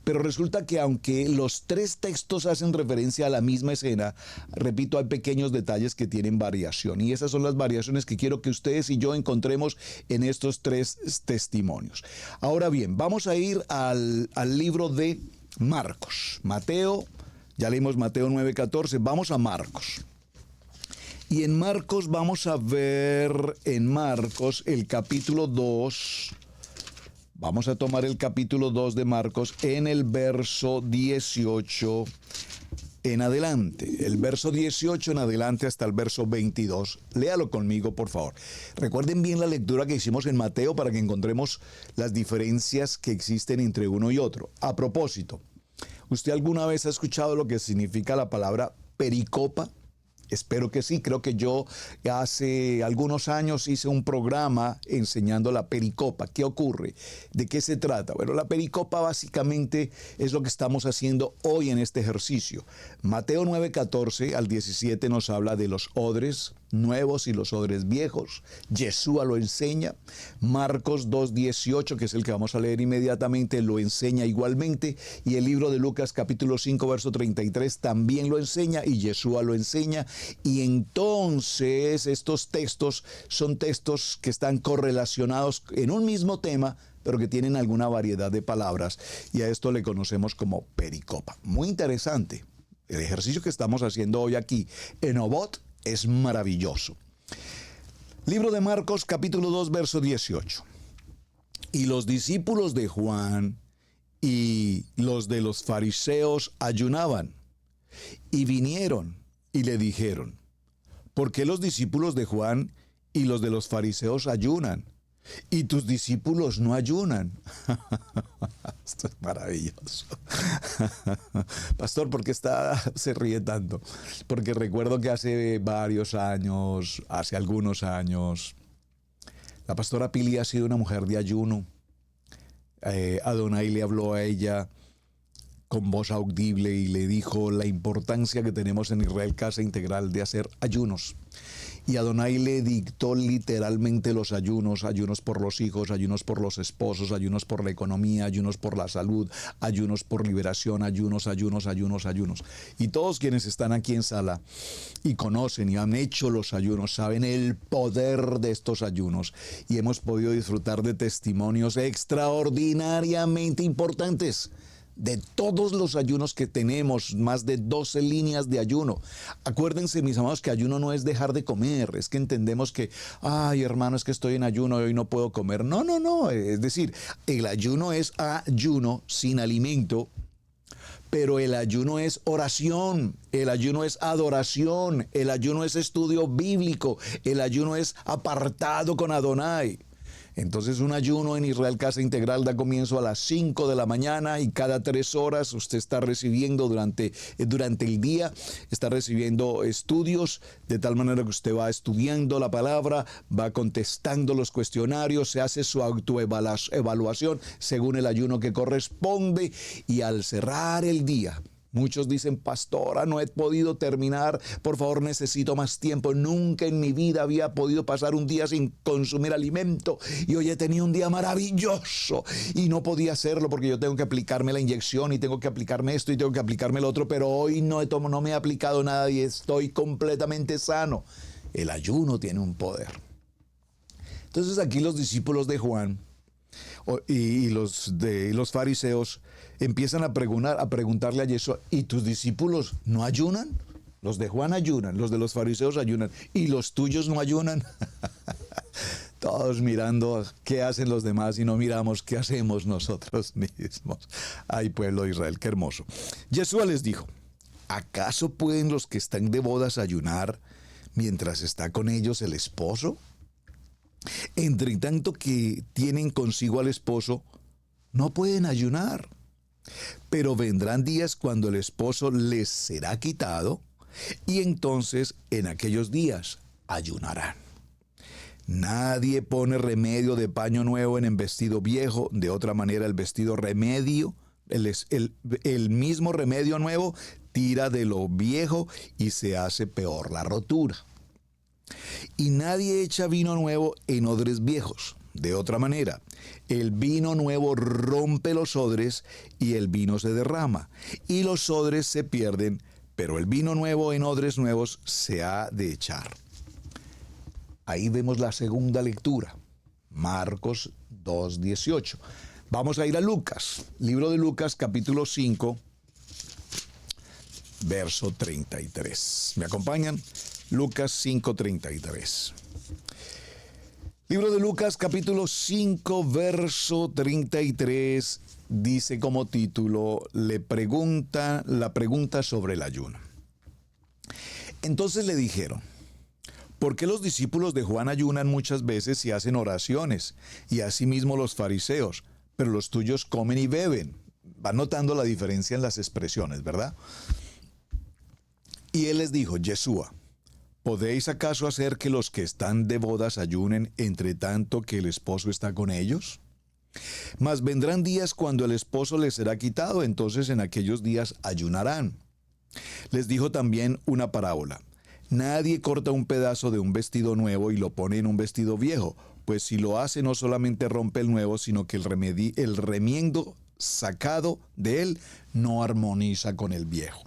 Pero resulta que aunque los tres textos hacen referencia a la misma escena, repito, hay pequeños detalles que tienen variación. Y esas son las variaciones que quiero que ustedes y yo encontremos en estos tres testimonios. Ahora bien, vamos a ir al libro de Marcos. Mateo, ya leímos Mateo 9:14, vamos a Marcos. Y en Marcos vamos a ver, el capítulo 2... Vamos a tomar el capítulo 2 de Marcos en el verso 18 en adelante. El verso 18 en adelante hasta el verso 22. Léalo conmigo, por favor. Recuerden bien la lectura que hicimos en Mateo para que encontremos las diferencias que existen entre uno y otro. A propósito, ¿usted alguna vez ha escuchado lo que significa la palabra pericopa? Espero que sí. Creo que yo hace algunos años hice un programa enseñando la pericopa. ¿Qué ocurre? ¿De qué se trata? Bueno, la pericopa básicamente es lo que estamos haciendo hoy en este ejercicio. Mateo 9:14 al 17 nos habla de los odres nuevos y los odres viejos. Yeshua lo enseña. Marcos 2:18, que es el que vamos a leer inmediatamente, lo enseña igualmente. Y el libro de Lucas capítulo 5 verso 33 también lo enseña y Yeshua lo enseña. Y entonces estos textos son textos que están correlacionados en un mismo tema, pero que tienen alguna variedad de palabras. Y a esto le conocemos como pericopa. Muy interesante. El ejercicio que estamos haciendo hoy aquí en Obot es maravilloso. Libro de Marcos, capítulo 2, verso 18. Y los discípulos de Juan y los de los fariseos ayunaban, y vinieron y le dijeron: ¿por qué los discípulos de Juan y los de los fariseos ayunan, y tus discípulos no ayunan? Esto es maravilloso. Pastor, ¿por qué se ríe tanto? Porque recuerdo que hace algunos años, la pastora Pili ha sido una mujer de ayuno. Adonai le habló a ella con voz audible y le dijo la importancia que tenemos en Israel Casa Integral de hacer ayunos. Y Adonai le dictó literalmente los ayunos, ayunos por los hijos, ayunos por los esposos, ayunos por la economía, ayunos por la salud, ayunos por liberación, ayunos. Y todos quienes están aquí en sala y conocen y han hecho los ayunos, saben el poder de estos ayunos. Y hemos podido disfrutar de testimonios extraordinariamente importantes. De todos los ayunos que tenemos, más de 12 líneas de ayuno. Acuérdense, mis amados, que ayuno no es dejar de comer. Es que entendemos que, ay, hermano, es que estoy en ayuno y hoy no puedo comer. No. Es decir, el ayuno es ayuno sin alimento, pero el ayuno es oración, el ayuno es adoración, el ayuno es estudio bíblico, el ayuno es apartado con Adonai. Entonces un ayuno en Israel Casa Integral da comienzo a las 5 de la mañana y cada 3 horas usted está recibiendo durante el día, está recibiendo estudios, de tal manera que usted va estudiando la palabra, va contestando los cuestionarios, se hace su autoevaluación según el ayuno que corresponde y al cerrar el día. Muchos dicen, pastora, no he podido terminar, por favor necesito más tiempo. Nunca en mi vida había podido pasar un día sin consumir alimento y hoy he tenido un día maravilloso y no podía hacerlo porque yo tengo que aplicarme la inyección y tengo que aplicarme esto y tengo que aplicarme lo otro, pero hoy no me he aplicado nada y estoy completamente sano. El ayuno tiene un poder. Entonces aquí los discípulos de Juan y los fariseos empiezan a preguntarle a Yeshua, ¿y tus discípulos no ayunan? Los de Juan ayunan, los de los fariseos ayunan, ¿y los tuyos no ayunan? Todos mirando qué hacen los demás y no miramos qué hacemos nosotros mismos. Ay, pueblo de Israel, qué hermoso. Yeshua les dijo, ¿acaso pueden los que están de bodas ayunar mientras está con ellos el esposo? Entre tanto que tienen consigo al esposo, no pueden ayunar. Pero vendrán días cuando el esposo les será quitado, y entonces en aquellos días ayunarán. Nadie pone remedio de paño nuevo en vestido viejo, de otra manera el vestido remedio, el mismo remedio nuevo, tira de lo viejo y se hace peor la rotura. Y nadie echa vino nuevo en odres viejos. De otra manera, el vino nuevo rompe los odres y el vino se derrama, y los odres se pierden, pero el vino nuevo en odres nuevos se ha de echar. Ahí vemos la segunda lectura, Marcos 2:18. Vamos a ir a Lucas, libro de Lucas, capítulo 5, verso 33. ¿Me acompañan? Lucas 5:33. Libro de Lucas, capítulo 5, verso 33, dice como título, la pregunta sobre el ayuno. Entonces le dijeron, ¿por qué los discípulos de Juan ayunan muchas veces y hacen oraciones? Y asimismo los fariseos, pero los tuyos comen y beben. Van notando la diferencia en las expresiones, ¿verdad? Y él les dijo, Yeshua, ¿podéis acaso hacer que los que están de bodas ayunen entre tanto que el esposo está con ellos? Mas vendrán días cuando el esposo les será quitado, entonces en aquellos días ayunarán. Les dijo también una parábola. Nadie corta un pedazo de un vestido nuevo y lo pone en un vestido viejo, pues si lo hace no solamente rompe el nuevo, sino que el remiendo sacado de él no armoniza con el viejo.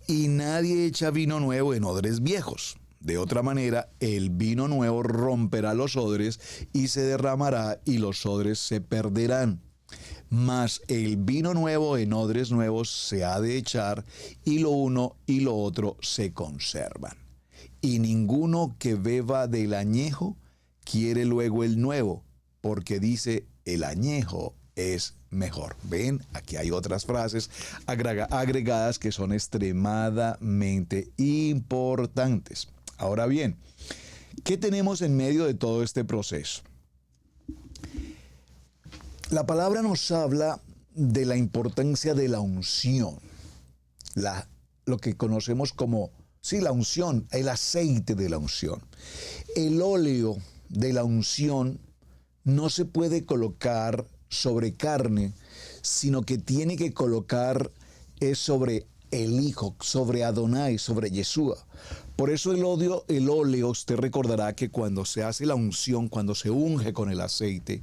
Y nadie echa vino nuevo en odres viejos. De otra manera, el vino nuevo romperá los odres y se derramará y los odres se perderán. Mas el vino nuevo en odres nuevos se ha de echar y lo uno y lo otro se conservan. Y ninguno que beba del añejo quiere luego el nuevo, porque dice el añejo es mejor. Ven, aquí hay otras frases agregadas que son extremadamente importantes. Ahora bien, ¿qué tenemos en medio de todo este proceso? La palabra nos habla de la importancia de la unción, lo que conocemos como, la unción, el aceite de la unción. El óleo de la unción no se puede colocar sobre carne, sino que tiene que colocar sobre el Hijo, sobre Adonai, sobre Yeshua. Por eso el óleo, usted recordará que cuando se hace la unción, cuando se unge con el aceite,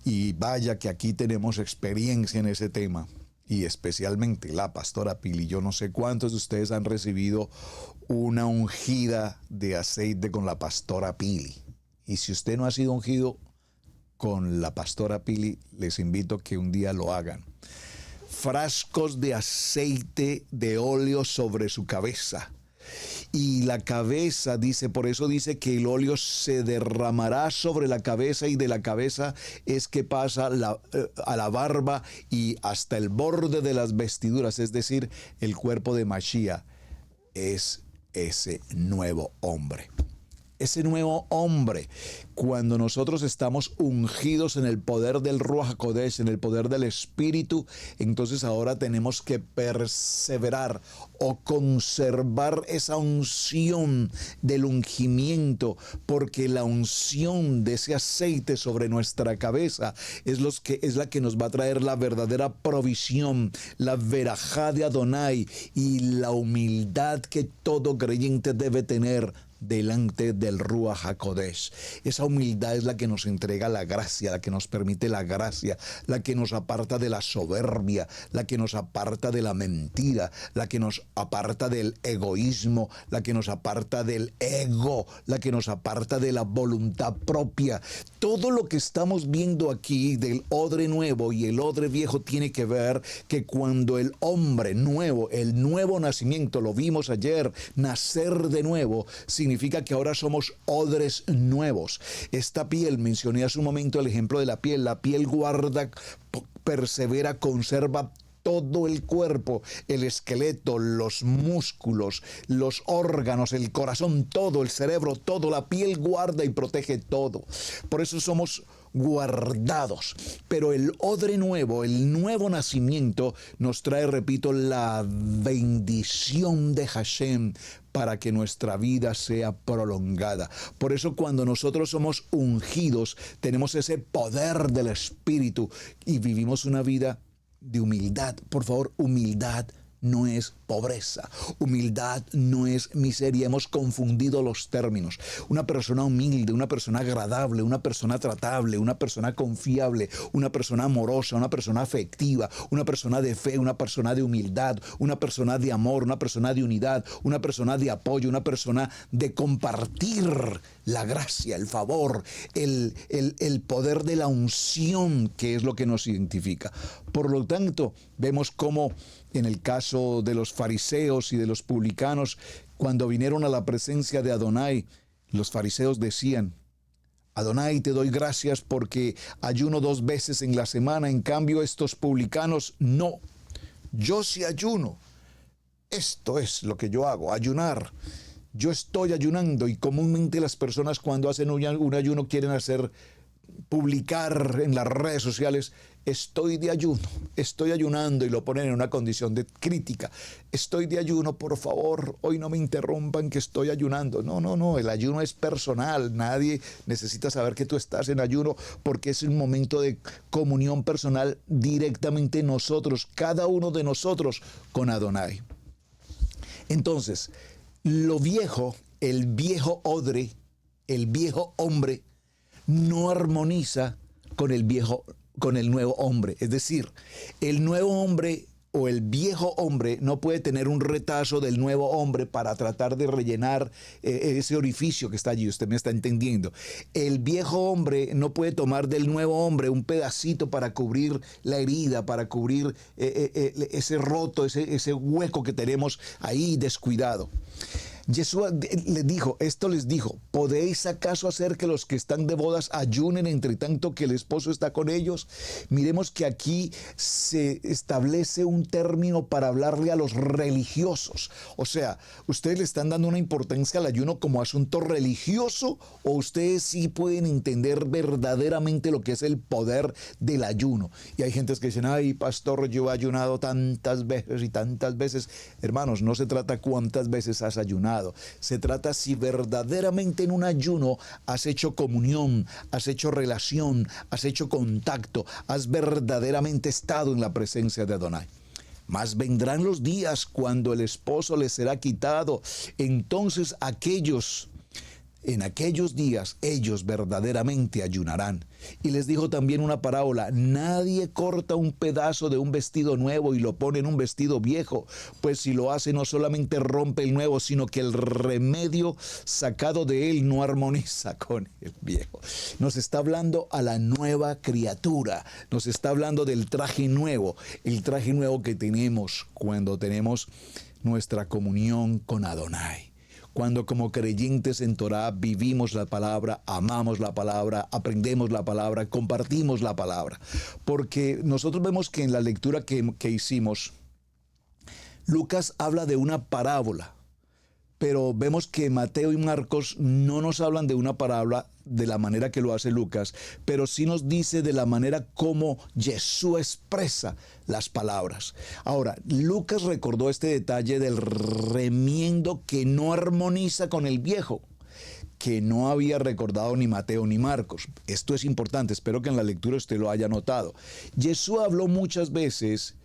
y vaya que aquí tenemos experiencia en ese tema, y especialmente la pastora Pili, yo no sé cuántos de ustedes han recibido una ungida de aceite con la pastora Pili. Y si usted no ha sido ungido con la pastora Pili, les invito a que un día lo hagan. Frascos de aceite de óleo sobre su cabeza. Y la cabeza, dice, por eso dice que el óleo se derramará sobre la cabeza, y de la cabeza es que pasa a la barba y hasta el borde de las vestiduras, es decir, el cuerpo de Mashiach es ese nuevo hombre. Ese nuevo hombre, cuando nosotros estamos ungidos en el poder del Ruach HaKodesh, en el poder del Espíritu, entonces ahora tenemos que perseverar o conservar esa unción del ungimiento, porque la unción de ese aceite sobre nuestra cabeza es la que nos va a traer la verdadera provisión, la verajá de Adonai y la humildad que todo creyente debe tener delante del Ruach HaKodesh. Esa humildad es la que nos entrega la gracia, la que nos permite la gracia, la que nos aparta de la soberbia, la que nos aparta de la mentira, la que nos aparta del egoísmo, la que nos aparta del ego, la que nos aparta de la voluntad propia. Todo lo que estamos viendo aquí del odre nuevo y el odre viejo tiene que ver que cuando el hombre nuevo, el nuevo nacimiento, lo vimos ayer, nacer de nuevo, significa que ahora somos odres nuevos. Esta piel, mencioné hace un momento el ejemplo de la piel guarda, persevera, conserva todo el cuerpo, el esqueleto, los músculos, los órganos, el corazón, todo, el cerebro, todo, la piel guarda y protege todo. Por eso somos guardados. Pero el odre nuevo, el nuevo nacimiento, nos trae, repito, la bendición de Hashem para que nuestra vida sea prolongada. Por eso cuando nosotros somos ungidos, tenemos ese poder del Espíritu y vivimos una vida de humildad. Por favor, humildad no es pobreza, humildad no es miseria. Hemos confundido los términos. Una persona humilde, una persona agradable, una persona tratable, una persona confiable, una persona amorosa, una persona afectiva, una persona de fe, una persona de humildad, una persona de amor, una persona de unidad, una persona de apoyo, una persona de compartir la gracia, el favor, el poder de la unción, que es lo que nos identifica. Por lo tanto, vemos cómo en el caso de los fariseos y de los publicanos, cuando vinieron a la presencia de Adonai, los fariseos decían: Adonai, te doy gracias porque ayuno 2 veces en la semana, en cambio estos publicanos no. Yo sí ayuno. Esto es lo que yo hago, ayunar. Yo estoy ayunando, y comúnmente las personas cuando hacen un ayuno quieren publicar en las redes sociales: estoy de ayuno, estoy ayunando, y lo ponen en una condición de crítica. Estoy de ayuno, por favor, hoy no me interrumpan que estoy ayunando. No, el ayuno es personal. Nadie necesita saber que tú estás en ayuno, porque es un momento de comunión personal directamente nosotros, cada uno de nosotros, con Adonai. Entonces, lo viejo, el viejo odre, el viejo hombre, no armoniza con el nuevo hombre. Es decir, el nuevo hombre o el viejo hombre no puede tener un retazo del nuevo hombre para tratar de rellenar ese orificio que está allí. Usted me está entendiendo. El viejo hombre no puede tomar del nuevo hombre un pedacito para cubrir la herida, para cubrir ese roto, ese hueco que tenemos ahí descuidado. Yeshua les dijo: ¿podéis acaso hacer que los que están de bodas ayunen entre tanto que el esposo está con ellos? Miremos que aquí se establece un término para hablarle a los religiosos. O sea, ¿ustedes le están dando una importancia al ayuno como asunto religioso, o ustedes sí pueden entender verdaderamente lo que es el poder del ayuno? Y hay gentes que dicen: ay, pastor, yo he ayunado tantas veces y tantas veces. Hermanos, no se trata cuántas veces has ayunado. Se trata si verdaderamente en un ayuno has hecho comunión, has hecho relación, has hecho contacto, has verdaderamente estado en la presencia de Adonai. Mas vendrán los días cuando el esposo les será quitado. Entonces en aquellos días ellos verdaderamente ayunarán. Y les dijo también una parábola: nadie corta un pedazo de un vestido nuevo y lo pone en un vestido viejo, pues si lo hace no solamente rompe el nuevo, sino que el remedio sacado de él no armoniza con el viejo. Nos está hablando a la nueva criatura, nos está hablando del traje nuevo, el traje nuevo que tenemos cuando tenemos nuestra comunión con Adonai. Cuando como creyentes en Torah vivimos la palabra, amamos la palabra, aprendemos la palabra, compartimos la palabra. Porque nosotros vemos que en la lectura que hicimos, Lucas habla de una parábola, pero vemos que Mateo y Marcos no nos hablan de una parábola de la manera que lo hace Lucas, pero sí nos dice de la manera como Jesús expresa las palabras. Ahora, Lucas recordó este detalle del remiendo que no armoniza con el viejo, que no había recordado ni Mateo ni Marcos. Esto es importante, espero que en la lectura usted lo haya notado. Jesús habló muchas veces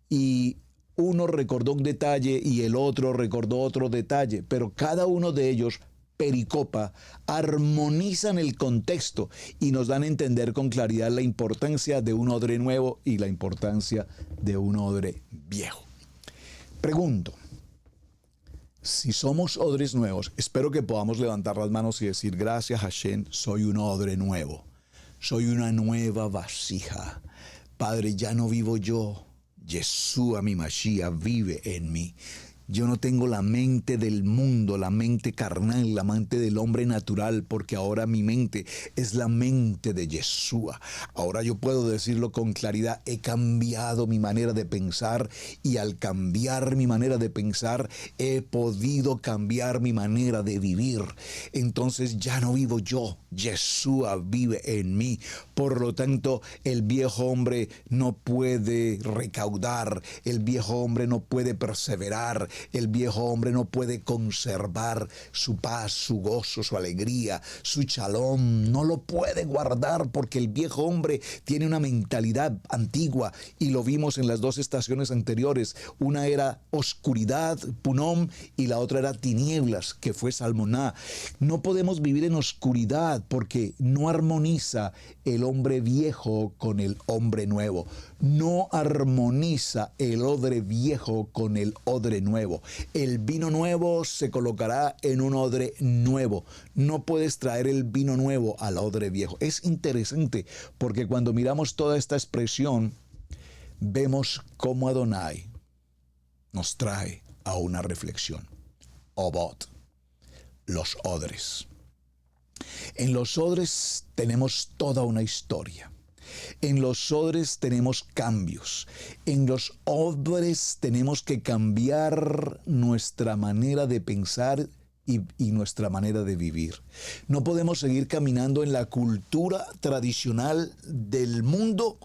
y uno recordó un detalle y el otro recordó otro detalle, pero cada uno de ellos, pericopa, armonizan el contexto y nos dan a entender con claridad la importancia de un odre nuevo y la importancia de un odre viejo. Pregunto, si somos odres nuevos, espero que podamos levantar las manos y decir: gracias Hashem, soy un odre nuevo, soy una nueva vasija. Padre, ya no vivo yo, Yeshua mi Mashiach vive en mí. Yo no tengo la mente del mundo, la mente carnal, la mente del hombre natural, porque ahora mi mente es la mente de Yeshua. Ahora yo puedo decirlo con claridad: he cambiado mi manera de pensar, y al cambiar mi manera de pensar he podido cambiar mi manera de vivir. Entonces ya no vivo yo, Yeshua vive en mí. Por lo tanto, el viejo hombre no puede recaudar, el viejo hombre no puede perseverar, el viejo hombre no puede conservar su paz, su gozo, su alegría, su shalom. No lo puede guardar porque el viejo hombre tiene una mentalidad antigua, y lo vimos en las dos estaciones anteriores. Una era oscuridad, punom, y la otra era tinieblas, que fue salmoná. No podemos vivir en oscuridad porque no armoniza el hombre viejo con el hombre nuevo. No armoniza el odre viejo con el odre nuevo. El vino nuevo se colocará en un odre nuevo. No puedes traer el vino nuevo al odre viejo. Es interesante porque cuando miramos toda esta expresión, vemos cómo Adonai nos trae a una reflexión. Obot, los odres. En los odres tenemos toda una historia. En los odres tenemos cambios. En los odres tenemos que cambiar nuestra manera de pensar y nuestra manera de vivir. No podemos seguir caminando en la cultura tradicional del mundo,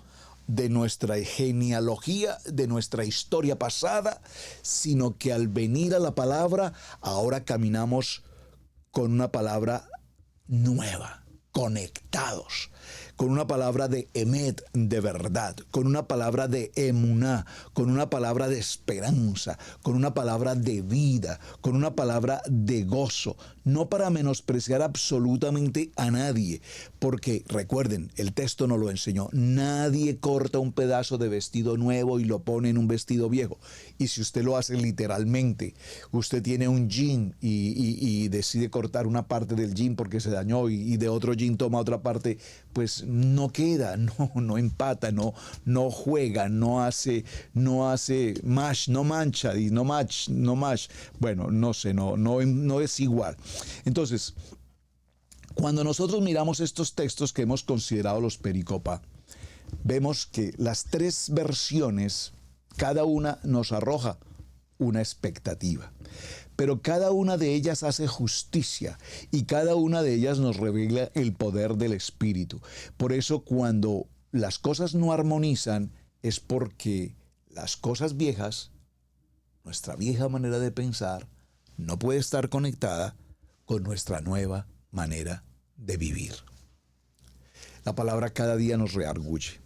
de nuestra genealogía, de nuestra historia pasada, sino que al venir a la palabra, ahora caminamos con una palabra nueva, conectados, con una palabra de emet, de verdad, con una palabra de emuná, con una palabra de esperanza, con una palabra de vida, con una palabra de gozo, no para menospreciar absolutamente a nadie, porque recuerden, el texto nos lo enseñó: nadie corta un pedazo de vestido nuevo y lo pone en un vestido viejo. Y si usted lo hace literalmente, usted tiene un jean y decide cortar una parte del jean porque se dañó, y de otro jean toma otra parte, pues no queda, no empata, no juega, no hace match, no mancha, y no match. Bueno, no sé, no es igual. Entonces, cuando nosotros miramos estos textos que hemos considerado los pericopa, vemos que las tres versiones, cada una nos arroja una expectativa. Pero cada una de ellas hace justicia y cada una de ellas nos revela el poder del Espíritu. Por eso cuando las cosas no armonizan es porque las cosas viejas, nuestra vieja manera de pensar, no puede estar conectada con nuestra nueva manera de vivir. La palabra cada día nos reargulle.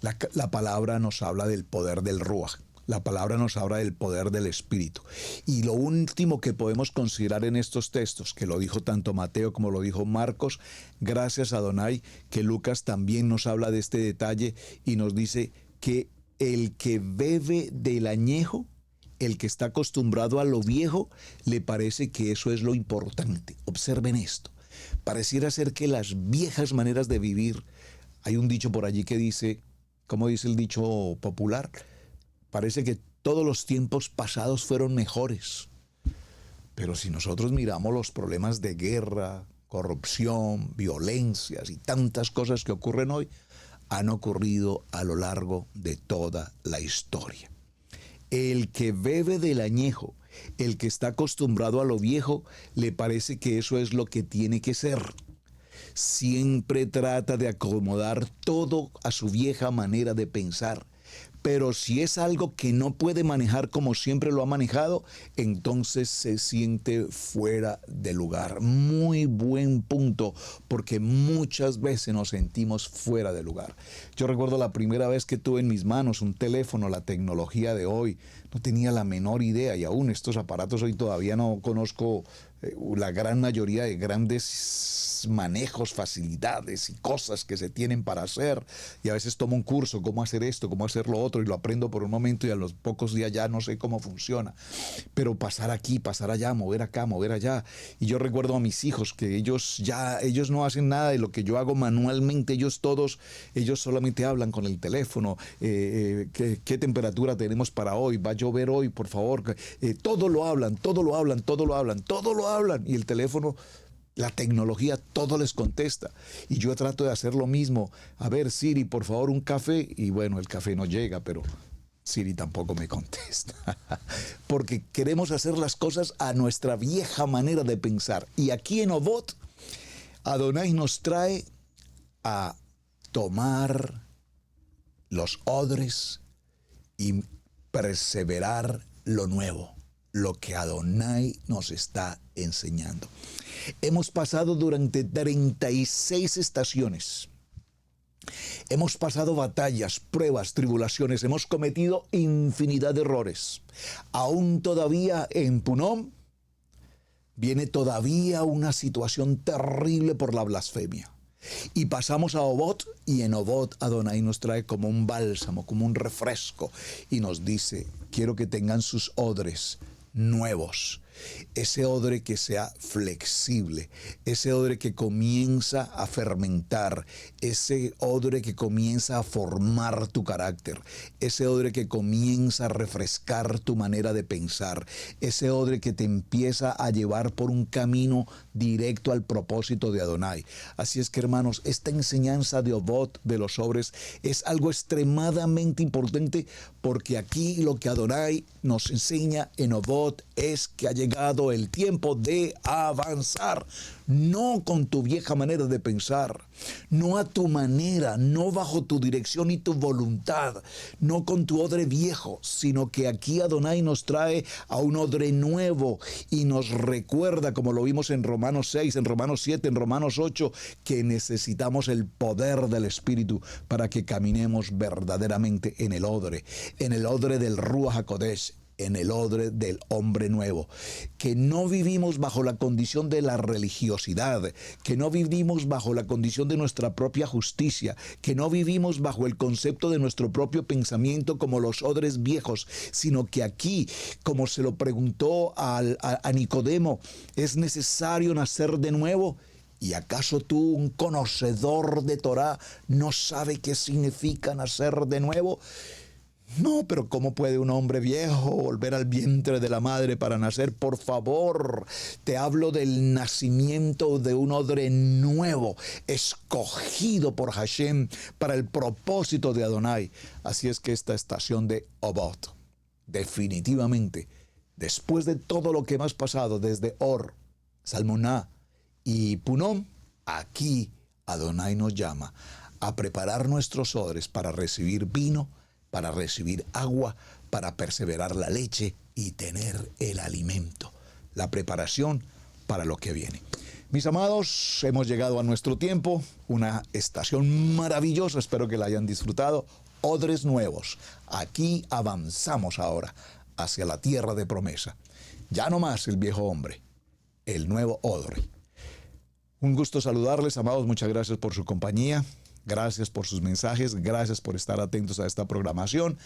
La palabra nos habla del poder del Ruach. La palabra nos habla del poder del Espíritu. Y lo último que podemos considerar en estos textos, que lo dijo tanto Mateo como lo dijo Marcos, gracias a Adonai, que Lucas también nos habla de este detalle y nos dice que el que bebe del añejo, el que está acostumbrado a lo viejo, le parece que eso es lo importante. Observen esto. Pareciera ser que las viejas maneras de vivir, hay un dicho por allí que dice, ¿cómo dice el dicho popular? Parece que todos los tiempos pasados fueron mejores. Pero si nosotros miramos los problemas de guerra, corrupción, violencias y tantas cosas que ocurren hoy, han ocurrido a lo largo de toda la historia. El que bebe del añejo, el que está acostumbrado a lo viejo, le parece que eso es lo que tiene que ser. Siempre trata de acomodar todo a su vieja manera de pensar. Pero si es algo que no puede manejar como siempre lo ha manejado, entonces se siente fuera de lugar. Muy buen punto, porque muchas veces nos sentimos fuera de lugar. Yo recuerdo la primera vez que tuve en mis manos un teléfono, la tecnología de hoy. No tenía la menor idea y aún estos aparatos hoy todavía no conozco la gran mayoría de grandes manejos, facilidades y cosas que se tienen para hacer, y a veces tomo un curso, cómo hacer esto, cómo hacer lo otro, y lo aprendo por un momento y a los pocos días ya no sé cómo funciona, pero pasar aquí, pasar allá, mover acá, mover allá. Y yo recuerdo a mis hijos que ellos no hacen nada de lo que yo hago manualmente, ellos solamente hablan con el teléfono, qué temperatura tenemos para hoy, va a llover hoy, por favor, todo lo hablan, y el teléfono, la tecnología, todo les contesta. Y yo trato de hacer lo mismo. A ver, Siri, por favor, un café. Y bueno, el café no llega, pero Siri tampoco me contesta. Porque queremos hacer las cosas a nuestra vieja manera de pensar. Y aquí en Obot, Adonai nos trae a tomar los odres y perseverar lo nuevo, lo que Adonai nos está enseñando. Hemos pasado durante 36 estaciones. Hemos pasado batallas, pruebas, tribulaciones. Hemos cometido infinidad de errores. Aún todavía en Punom viene todavía una situación terrible por la blasfemia. Y pasamos a Obot, y en Obot Adonai nos trae como un bálsamo, como un refresco, y nos dice, quiero que tengan sus odres nuevos. Ese odre que sea flexible, ese odre que comienza a fermentar, ese odre que comienza a formar tu carácter, ese odre que comienza a refrescar tu manera de pensar, ese odre que te empieza a llevar por un camino directo al propósito de Adonai. Así es que, hermanos, esta enseñanza de Obot, de los odres, es algo extremadamente importante, porque aquí lo que Adonai nos enseña en Obot es que ha llegado el tiempo de avanzar, no con tu vieja manera de pensar, no a tu manera, no bajo tu dirección y tu voluntad, no con tu odre viejo, sino que aquí Adonai nos trae a un odre nuevo y nos recuerda, como lo vimos en Romanos 6, en Romanos 7, en Romanos 8, que necesitamos el poder del Espíritu para que caminemos verdaderamente en el odre del Ruach HaKodesh, en el odre del hombre nuevo, que no vivimos bajo la condición de la religiosidad, que no vivimos bajo la condición de nuestra propia justicia, que no vivimos bajo el concepto de nuestro propio pensamiento como los odres viejos, sino que aquí, como se lo preguntó a Nicodemo, ¿es necesario nacer de nuevo? ¿Y acaso tú, un conocedor de Torá, no sabe qué significa nacer de nuevo? No, pero ¿cómo puede un hombre viejo volver al vientre de la madre para nacer? Por favor, te hablo del nacimiento de un odre nuevo, escogido por Hashem para el propósito de Adonai. Así es que esta estación de Obot, definitivamente, después de todo lo que hemos pasado desde Or, Salmoná y Punom, aquí Adonai nos llama a preparar nuestros odres para recibir vino, para recibir agua, para perseverar la leche y tener el alimento, la preparación para lo que viene. Mis amados, hemos llegado a nuestro tiempo, una estación maravillosa, espero que la hayan disfrutado. odres nuevos. Aquí avanzamos ahora hacia la tierra de promesa. Ya no más el viejo hombre, el nuevo odre. Un gusto saludarles, amados. Muchas gracias por su compañía. Gracias por sus mensajes. Gracias por estar atentos a esta programación.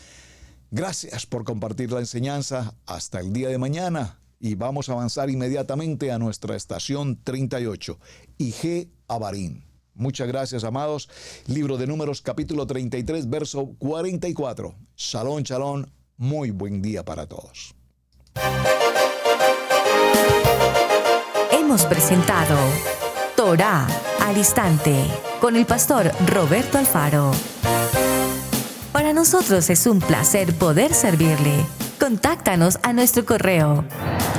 Gracias por compartir la enseñanza. Hasta el día de mañana. Y vamos a avanzar inmediatamente a nuestra estación 38, IG Abarín. Muchas gracias, amados. Libro de Números, capítulo 33, verso 44. Shalom, shalom. Muy buen día para todos. Hemos presentado Torá al Instante con el pastor Roberto Alfaro. Para nosotros es un placer poder servirle. Contáctanos a nuestro correo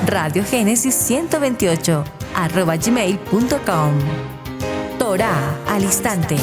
radiogenesis128@gmail.com. Torá al Instante.